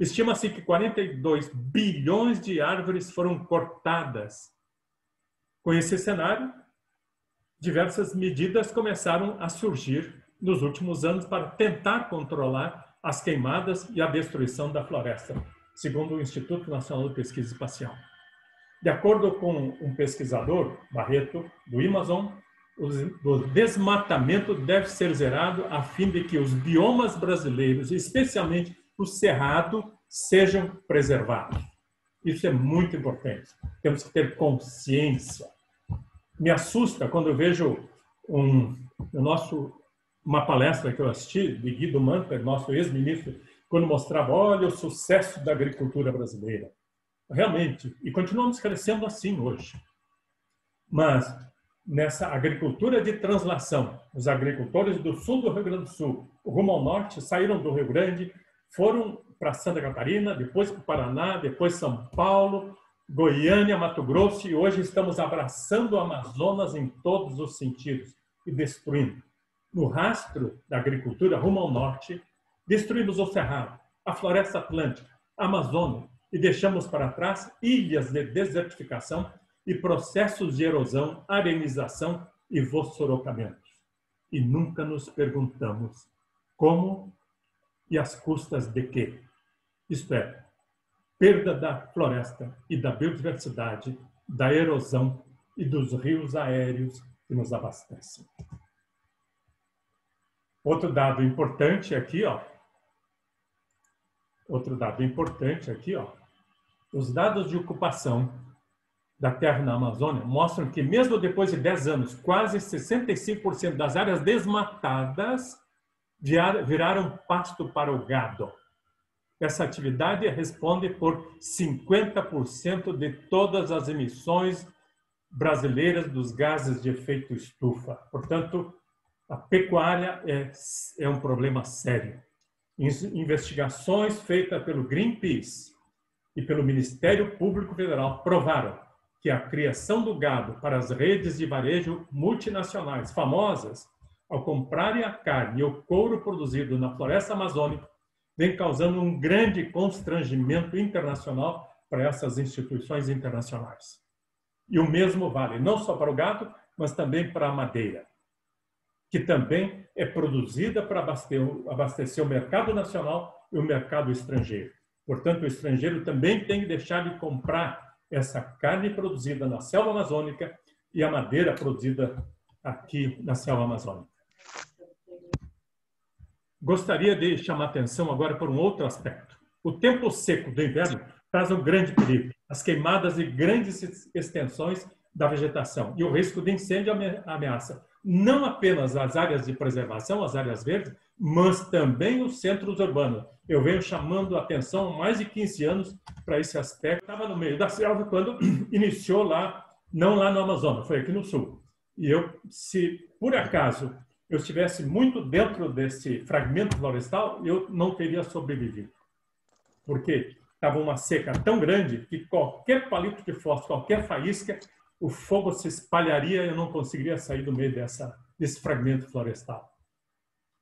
C: Estima-se que 42 bilhões de árvores foram cortadas. Com esse cenário, diversas medidas começaram a surgir nos últimos anos para tentar controlar as queimadas e a destruição da floresta, segundo o Instituto Nacional de Pesquisa Espacial. De acordo com um pesquisador, Barreto, do Amazon, o desmatamento deve ser zerado a fim de que os biomas brasileiros, especialmente o cerrado, sejam preservados. Isso é muito importante. Temos que ter consciência. Me assusta quando eu vejo uma palestra que eu assisti de Guido Mantler, nosso ex-ministro, quando mostrava, olha, o sucesso da agricultura brasileira. Realmente, e continuamos crescendo assim hoje. Mas, nessa agricultura de translação, os agricultores do sul do Rio Grande do Sul, rumo ao norte, saíram do Rio Grande, foram para Santa Catarina, depois para o Paraná, depois São Paulo, Goiânia, Mato Grosso, e hoje estamos abraçando o Amazonas em todos os sentidos e destruindo. No rastro da agricultura rumo ao norte, destruímos o Cerrado, a Floresta Atlântica, a Amazônia, e deixamos para trás ilhas de desertificação e processos de erosão, arenização e vossorocamentos. E nunca nos perguntamos como e às custas de quê. Isto é, perda da floresta e da biodiversidade, da erosão e dos rios aéreos que nos abastecem. Outro dado importante aqui, ó. Os dados de ocupação da terra na Amazônia mostram que, mesmo depois de 10 anos, quase 65% das áreas desmatadas viraram pasto para o gado. Essa atividade responde por 50% de todas as emissões brasileiras dos gases de efeito estufa. Portanto, a pecuária é um problema sério. Investigações feitas pelo Greenpeace e pelo Ministério Público Federal provaram que a criação do gado para as redes de varejo multinacionais famosas, ao comprarem a carne e o couro produzido na floresta amazônica, vem causando um grande constrangimento internacional para essas instituições internacionais. E o mesmo vale não só para o gado, mas também para a madeira, que também é produzida para abastecer o mercado nacional e o mercado estrangeiro. Portanto, o estrangeiro também tem que deixar de comprar essa carne produzida na selva amazônica e a madeira produzida aqui na selva amazônica. Gostaria de chamar a atenção agora para um outro aspecto. O tempo seco do inverno traz um grande perigo, as queimadas de grandes extensões da vegetação e o risco de incêndio ameaça não apenas as áreas de preservação, as áreas verdes, mas também os centros urbanos. Eu venho chamando a atenção há mais de 15 anos para esse aspecto. Estava no meio da selva quando iniciou lá, não lá no Amazonas, foi aqui no sul. E se por acaso eu estivesse muito dentro desse fragmento florestal, eu não teria sobrevivido. Porque estava uma seca tão grande que qualquer palito de fósforo, qualquer faísca, o fogo se espalharia e eu não conseguiria sair do meio desse fragmento florestal.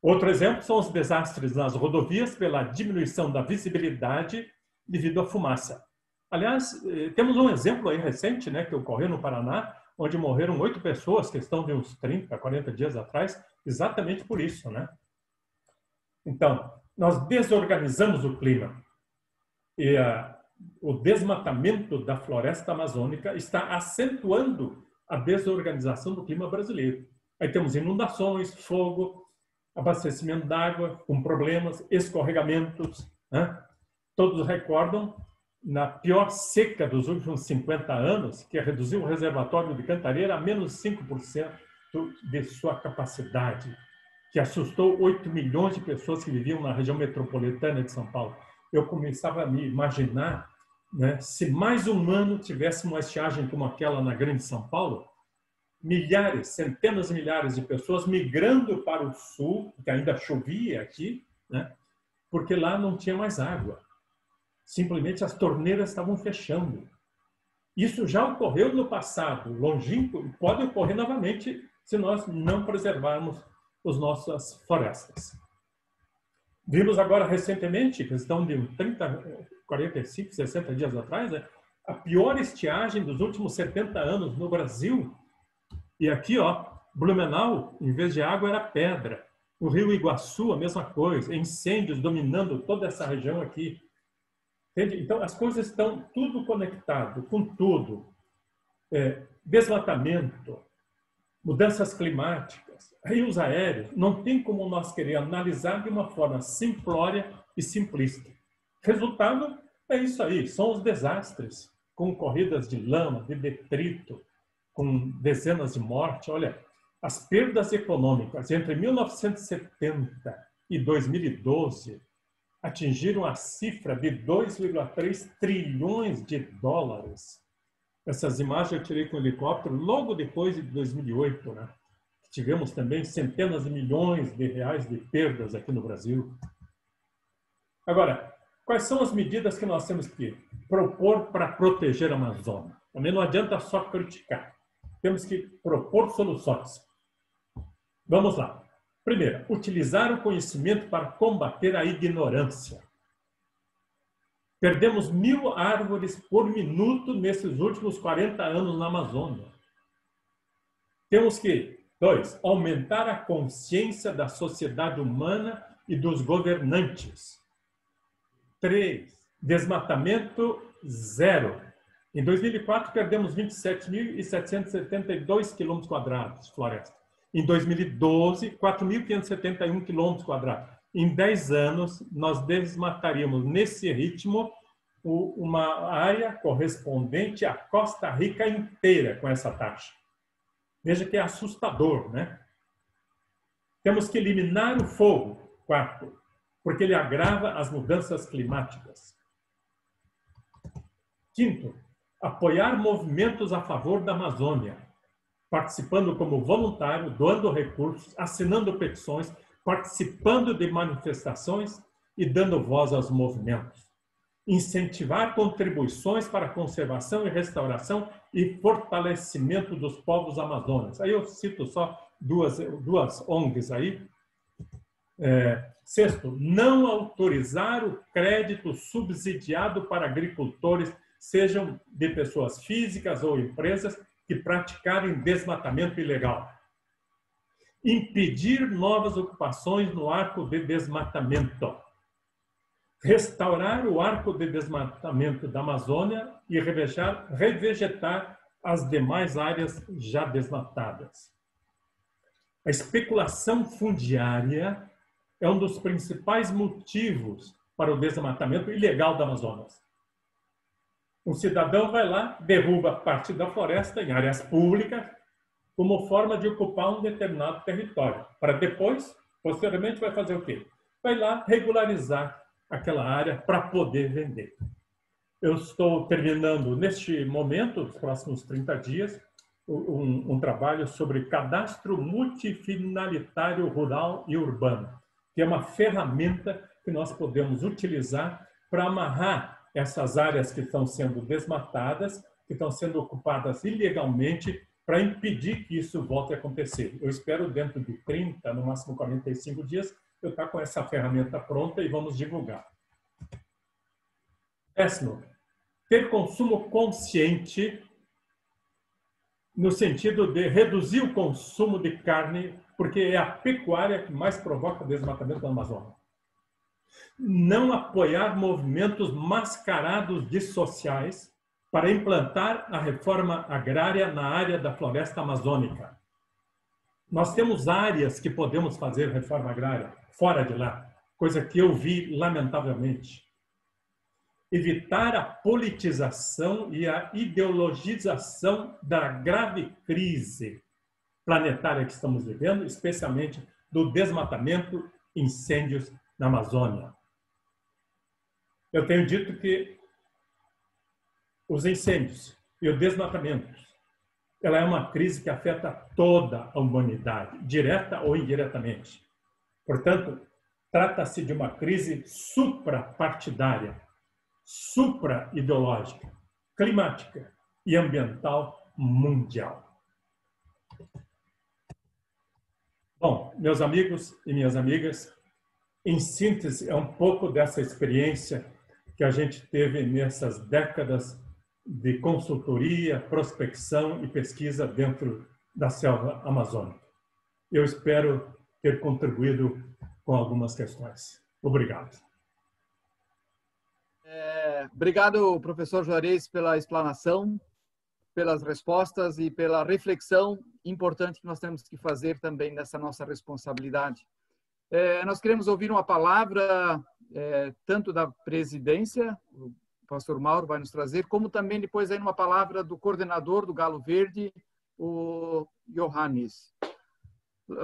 C: Outro exemplo são os desastres nas rodovias pela diminuição da visibilidade devido à fumaça. Aliás, temos um exemplo aí recente, né, que ocorreu no Paraná, onde morreram 8 pessoas, questão de uns 30, 40 dias atrás, exatamente por isso, né? Então, nós desorganizamos o clima. E o desmatamento da floresta amazônica está acentuando a desorganização do clima brasileiro. Aí temos inundações, fogo, abastecimento d'água com problemas, escorregamentos, né? Todos recordam na pior seca dos últimos 50 anos, que reduziu o reservatório de Cantareira a menos 5% de sua capacidade, que assustou 8 milhões de pessoas que viviam na região metropolitana de São Paulo. Eu começava a me imaginar, né, se mais um ano tivéssemos uma estiagem como aquela na Grande São Paulo, milhares, centenas de milhares de pessoas migrando para o sul, que ainda chovia aqui, né, porque lá não tinha mais água. Simplesmente as torneiras estavam fechando. Isso já ocorreu no passado, longínquo, e pode ocorrer novamente se nós não preservarmos as nossas florestas. Vimos agora recentemente, questão de 30, 45, 60 dias atrás, né, a pior estiagem dos últimos 70 anos no Brasil. E aqui, ó, Blumenau, em vez de água, era pedra. O Rio Iguaçu, a mesma coisa, incêndios dominando toda essa região aqui. Entende? Então, as coisas estão tudo conectado com tudo. Desmatamento, mudanças climáticas, rios aéreos, não tem como nós querer analisar de uma forma simplória e simplista. Resultado é isso aí, são os desastres, com corridas de lama, de detrito, com dezenas de mortes. Olha, as perdas econômicas entre 1970 e 2012 atingiram a cifra de 2,3 trilhões de dólares. Essas imagens eu tirei com helicóptero logo depois de 2008, né? Tivemos também centenas de milhões de reais de perdas aqui no Brasil. Agora, quais são as medidas que nós temos que propor para proteger a Amazônia? Também não adianta só criticar. Temos que propor soluções. Vamos lá. Primeiro, utilizar o conhecimento para combater a ignorância. Perdemos 1.000 árvores por minuto nesses últimos 40 anos na Amazônia. Temos que, 2, aumentar a consciência da sociedade humana e dos governantes. 3, desmatamento zero. Em 2004, perdemos 27.772 km² de floresta. Em 2012, 4.571 km². Em 10 anos, nós desmataríamos, nesse ritmo, uma área correspondente à Costa Rica inteira com essa taxa. Veja que é assustador, né? Temos que eliminar o fogo, 4, porque ele agrava as mudanças climáticas. 5, apoiar movimentos a favor da Amazônia, participando como voluntário, doando recursos, assinando petições, participando de manifestações e dando voz aos movimentos. Incentivar contribuições para a conservação e restauração e fortalecimento dos povos amazônicos. Aí eu cito só duas ONGs aí. Sexto, não autorizar o crédito subsidiado para agricultores, sejam de pessoas físicas ou empresas, que praticarem desmatamento ilegal. Impedir novas ocupações no arco de desmatamento. Restaurar o arco de desmatamento da Amazônia e revegetar as demais áreas já desmatadas. A especulação fundiária é um dos principais motivos para o desmatamento ilegal da Amazonas. Um cidadão vai lá, derruba parte da floresta em áreas públicas, como forma de ocupar um determinado território. Para depois, posteriormente, vai fazer o quê? Vai lá regularizar aquela área para poder vender. Eu estou terminando, neste momento, nos próximos 30 dias, um trabalho sobre cadastro multifinalitário rural e urbano, que é uma ferramenta que nós podemos utilizar para amarrar essas áreas que estão sendo desmatadas, que estão sendo ocupadas ilegalmente, para impedir que isso volte a acontecer. Eu espero, dentro de 30, no máximo 45 dias, eu estar com essa ferramenta pronta e vamos divulgar. Décimo, ter consumo consciente no sentido de reduzir o consumo de carne, porque é a pecuária que mais provoca o desmatamento da Amazônia. Não apoiar movimentos mascarados de sociais para implantar a reforma agrária na área da floresta amazônica. Nós temos áreas que podemos fazer reforma agrária fora de lá, coisa que eu vi lamentavelmente. Evitar a politização e a ideologização da grave crise planetária que estamos vivendo, especialmente do desmatamento, incêndios na Amazônia. Eu tenho dito que os incêndios e o desmatamento, ela é uma crise que afeta toda a humanidade, direta ou indiretamente. Portanto, trata-se de uma crise suprapartidária, supra-ideológica, climática e ambiental mundial. Bom, meus amigos e minhas amigas, em síntese, é um pouco dessa experiência que a gente teve nessas décadas de consultoria, prospecção e pesquisa dentro da selva amazônica. Eu espero ter contribuído com algumas questões. Obrigado.
A: Obrigado, professor Juarez, pela explanação, pelas respostas e pela reflexão importante que nós temos que fazer também nessa nossa responsabilidade. Nós queremos ouvir uma palavra tanto da presidência, o pastor Mauro vai nos trazer, como também depois aí uma palavra do coordenador do Galo Verde, o Johannes.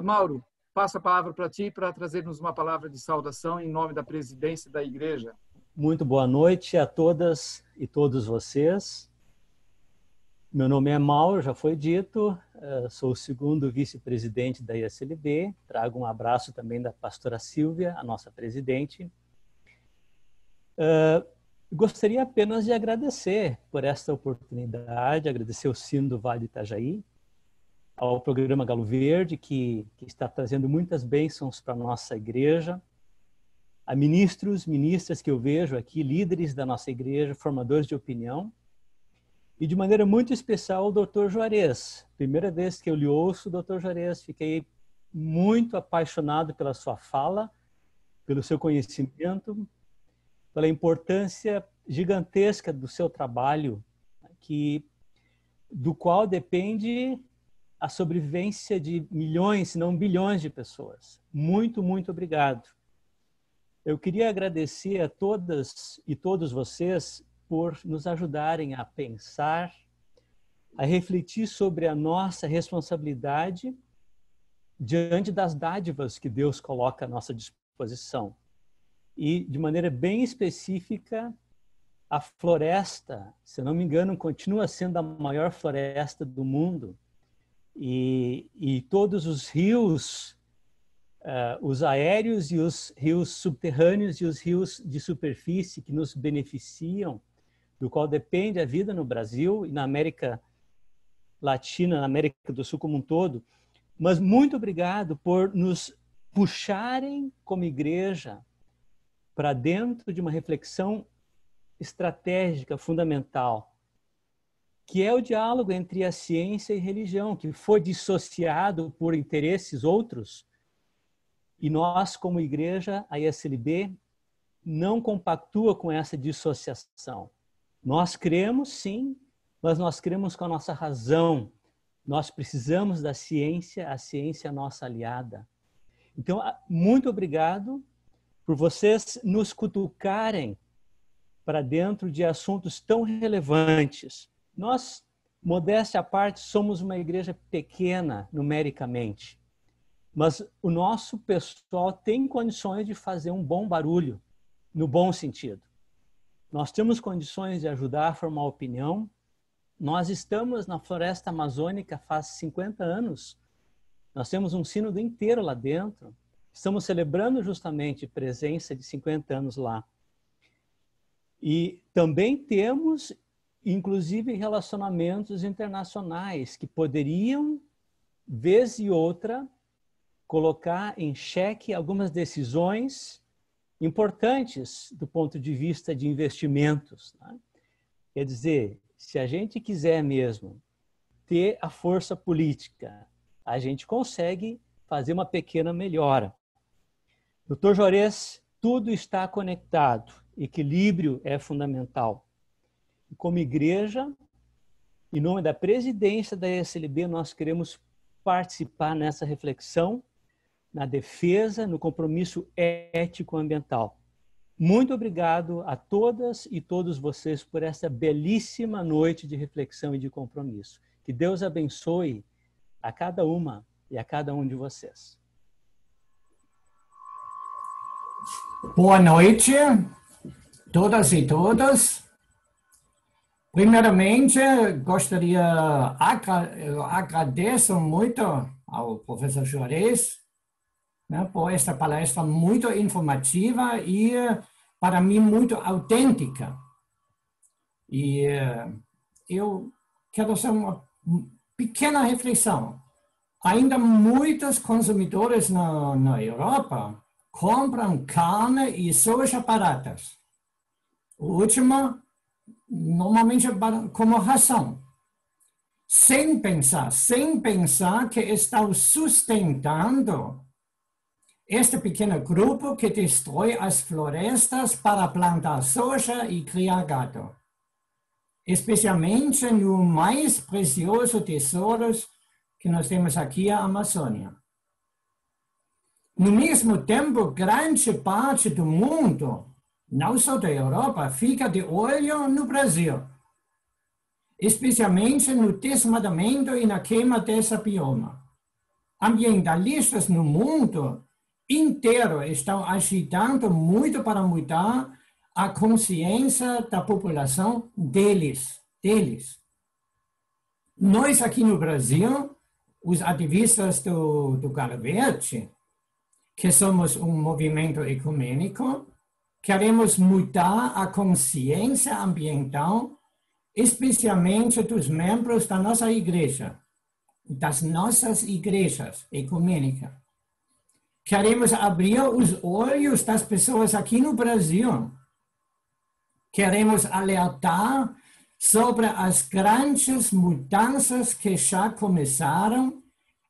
A: Mauro, passo a palavra para ti para trazer-nos uma palavra de saudação em nome da presidência da igreja.
D: Muito boa noite a todas e todos vocês. Meu nome é Mauro, já foi dito, sou o segundo vice-presidente da ISLB, trago um abraço também da pastora Silvia, a nossa presidente. Gostaria apenas de agradecer por esta oportunidade, agradecer ao Sino do Vale do Itajaí, ao programa Galo Verde, que está trazendo muitas bênçãos para a nossa igreja, a ministros, ministras que eu vejo aqui, líderes da nossa igreja, formadores de opinião, e de maneira muito especial o Dr. Juarez. Primeira vez que eu lhe ouço, Dr. Juarez, fiquei muito apaixonado pela sua fala, pelo seu conhecimento, pela importância gigantesca do seu trabalho, do qual depende a sobrevivência de milhões, se não bilhões de pessoas. Muito, muito obrigado. Eu queria agradecer a todas e todos vocês por nos ajudarem a pensar, a refletir sobre a nossa responsabilidade diante das dádivas que Deus coloca à nossa disposição. E, de maneira bem específica, a floresta, se não me engano, continua sendo a maior floresta do mundo. E todos os rios, os aéreos e os rios subterrâneos e os rios de superfície que nos beneficiam, do qual depende a vida no Brasil e na América Latina, na América do Sul como um todo. Mas muito obrigado por nos puxarem como igreja para dentro de uma reflexão estratégica fundamental, que é o diálogo entre a ciência e a religião, que foi dissociado por interesses outros, e nós, como igreja, a ISLB, não compactua com essa dissociação. Nós cremos, sim, mas nós cremos com a nossa razão. Nós precisamos da ciência, a ciência é a nossa aliada. Então, muito obrigado por vocês nos cutucarem para dentro de assuntos tão relevantes. Nós, modéstia à parte, somos uma igreja pequena numericamente, mas o nosso pessoal tem condições de fazer um bom barulho, no bom sentido. Nós temos condições de ajudar a formar opinião. Nós estamos na floresta amazônica faz 50 anos. Nós temos um sínodo inteiro lá dentro. Estamos celebrando justamente a presença de 50 anos lá. E também temos, inclusive, relacionamentos internacionais que poderiam, vez e outra, colocar em xeque algumas decisões importantes do ponto de vista de investimentos, né? Quer dizer, se a gente quiser mesmo ter a força política, a gente consegue fazer uma pequena melhora. Dr. Juarez, tudo está conectado. Equilíbrio é fundamental. E como igreja, em nome da presidência da ISLB, nós queremos participar nessa reflexão, na defesa, no compromisso ético-ambiental. Muito obrigado a todas e todos vocês por essa belíssima noite de reflexão e de compromisso. Que Deus abençoe a cada uma e a cada um de vocês.
E: Boa noite, todas e todos. Primeiramente, eu agradeço muito ao professor Juarez, né, por esta palestra muito informativa e, para mim, muito autêntica. E eu quero fazer uma pequena reflexão. Ainda muitos consumidores na Europa compram carne e soja baratas. O último, normalmente como ração. Sem pensar que estão sustentando este pequeno grupo que destrói as florestas para plantar soja e criar gado. Especialmente no mais precioso tesouro que nós temos aqui, a Amazônia. No mesmo tempo, grande parte do mundo, não só da Europa, fica de olho no Brasil. Especialmente no desmatamento e na queima dessa bioma. Ambientalistas no mundo inteiro estão agitando muito para mudar a consciência da população deles. Nós aqui no Brasil, os ativistas do Galo Verde, que somos um movimento ecumênico, queremos mudar a consciência ambiental, especialmente dos membros da nossa igreja, das nossas igrejas ecumênicas. Queremos abrir os olhos das pessoas aqui no Brasil. Queremos alertar sobre as grandes mudanças que já começaram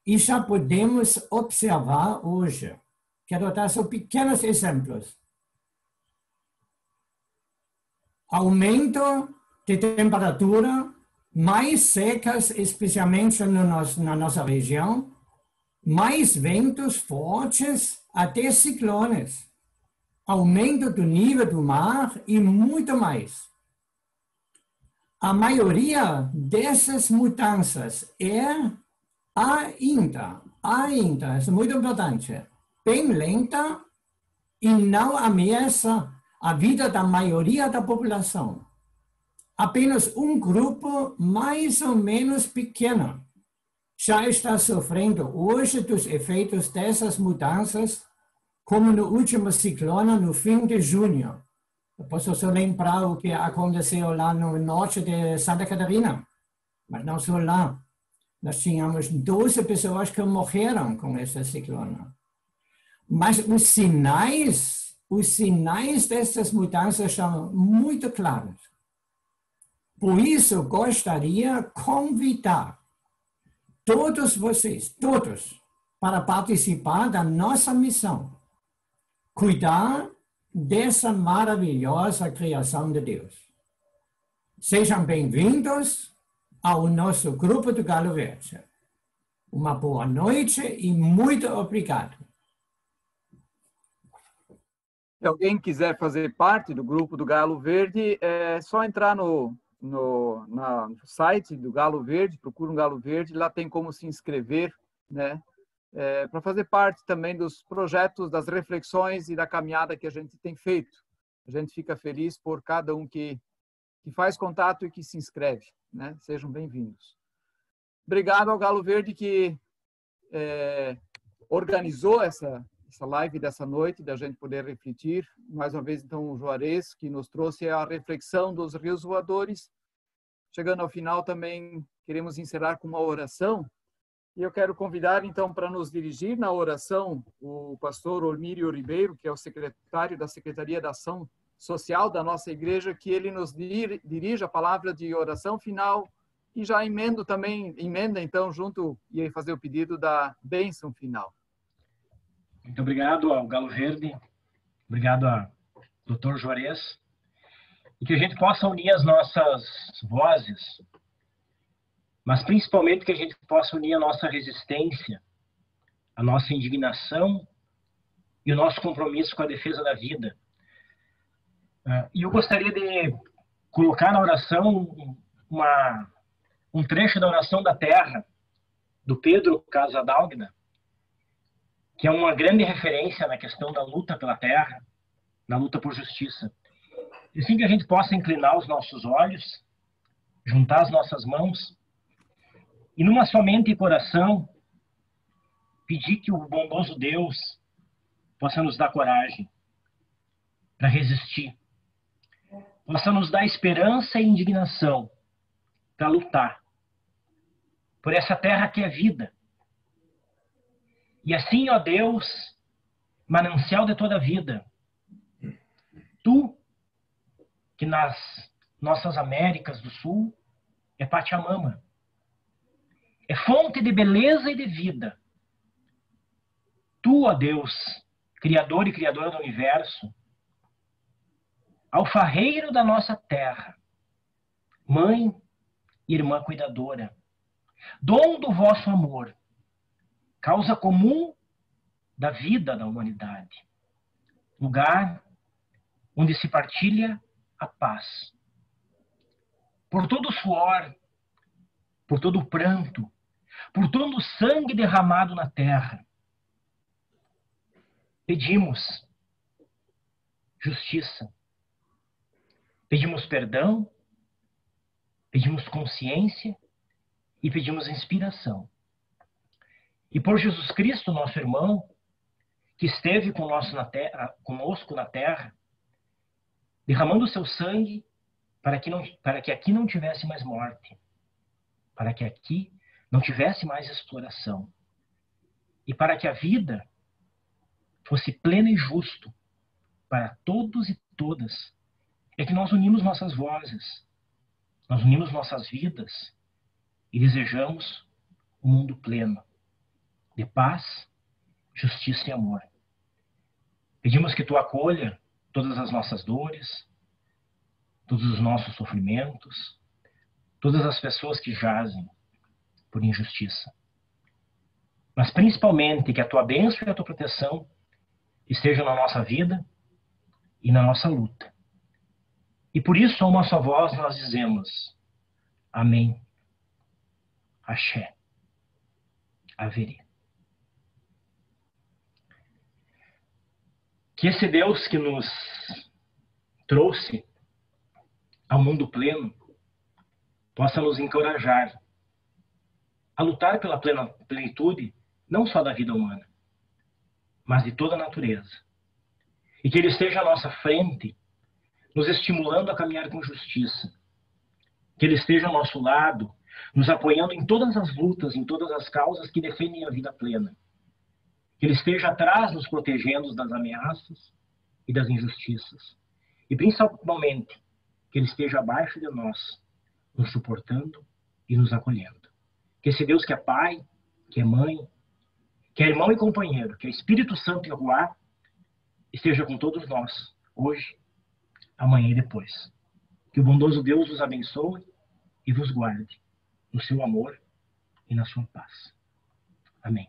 E: e já podemos observar hoje. Quero dar só pequenos exemplos. Aumento de temperatura, mais secas, especialmente na nossa região, mais ventos fortes, até ciclones, aumento do nível do mar e muito mais. A maioria dessas mudanças é ainda, isso é muito importante, bem lenta e não ameaça a vida da maioria da população. apenas um grupo mais ou menos pequeno já está sofrendo hoje dos efeitos dessas mudanças, como no último ciclone no fim de junho. Eu posso só lembrar o que aconteceu lá no norte de Santa Catarina, mas não só lá. Nós tínhamos 12 pessoas que morreram com esse ciclone. Mas os sinais dessas mudanças são muito claros. Por isso, gostaria de convidar todos vocês, todos, para participar da nossa missão. Cuidar dessa maravilhosa criação de Deus. Sejam bem-vindos ao nosso grupo do Galo Verde. Uma boa noite e muito obrigado.
A: Se alguém quiser fazer parte do grupo do Galo Verde, é só entrar no site do Galo Verde, procura um Galo Verde, lá tem como se inscrever, né? Para fazer parte também dos projetos, das reflexões e da caminhada que a gente tem feito. A gente fica feliz por cada um que faz contato e que se inscreve, né? Sejam bem-vindos. Obrigado ao Galo Verde que organizou essa live dessa noite, da gente poder refletir. Mais uma vez, então, o Juarez, que nos trouxe a reflexão dos rios voadores. Chegando ao final, também queremos encerrar com uma oração. E eu quero convidar, então, para nos dirigir na oração, o pastor Olmírio Ribeiro, que é o secretário da Secretaria da Ação Social da nossa igreja, que ele nos dirija a palavra de oração final e já emenda, então, junto e fazer o pedido da bênção final.
F: Muito obrigado ao Galo Verde, obrigado ao Dr. Juarez, e que a gente possa unir as nossas vozes, mas principalmente que a gente possa unir a nossa resistência, a nossa indignação e o nosso compromisso com a defesa da vida. E eu gostaria de colocar na oração um trecho da oração da terra, do Pedro Casadalgna, que é uma grande referência na questão da luta pela terra, na luta por justiça. E assim que a gente possa inclinar os nossos olhos, juntar as nossas mãos, e numa só mente e coração, pedir que o bondoso Deus possa nos dar coragem para resistir, possa nos dar esperança e indignação para lutar por essa terra que é vida. E assim, ó Deus, manancial de toda a vida, tu, que nas nossas Américas do Sul é Pachamama, é fonte de beleza e de vida. Tu, ó Deus, Criador e Criadora do Universo, alfarreiro da nossa terra, Mãe e Irmã Cuidadora, dom do vosso amor, causa comum da vida da humanidade, lugar onde se partilha a paz. Por todo o suor, por todo o pranto, por todo o sangue derramado na terra, pedimos justiça, pedimos perdão, pedimos consciência e pedimos inspiração. E por Jesus Cristo, nosso irmão, que esteve conosco na terra, derramando o seu sangue para que aqui não tivesse mais morte, para que aqui não tivesse mais exploração, e para que a vida fosse plena e justo para todos e todas, é que nós unimos nossas vozes, nós unimos nossas vidas e desejamos um mundo pleno de paz, justiça e amor. Pedimos que tu acolha todas as nossas dores, todos os nossos sofrimentos, todas as pessoas que jazem por injustiça. Mas principalmente que a tua bênção e a tua proteção estejam na nossa vida e na nossa luta. E por isso, a uma só voz, nós dizemos: Amém. Axé. Haverê. Que esse Deus que nos trouxe ao mundo pleno possa nos encorajar a lutar pela plenitude, não só da vida humana, mas de toda a natureza. E que Ele esteja à nossa frente, nos estimulando a caminhar com justiça. Que Ele esteja ao nosso lado, nos apoiando em todas as lutas, em todas as causas que defendem a vida plena. Que Ele esteja atrás, nos protegendo das ameaças e das injustiças. E principalmente, que Ele esteja abaixo de nós, nos suportando e nos acolhendo. Que esse Deus que é Pai, que é Mãe, que é irmão e companheiro, que é Espírito Santo e Ruá, esteja com todos nós, hoje, amanhã e depois. Que o bondoso Deus os abençoe e vos guarde no seu amor e na sua paz. Amém.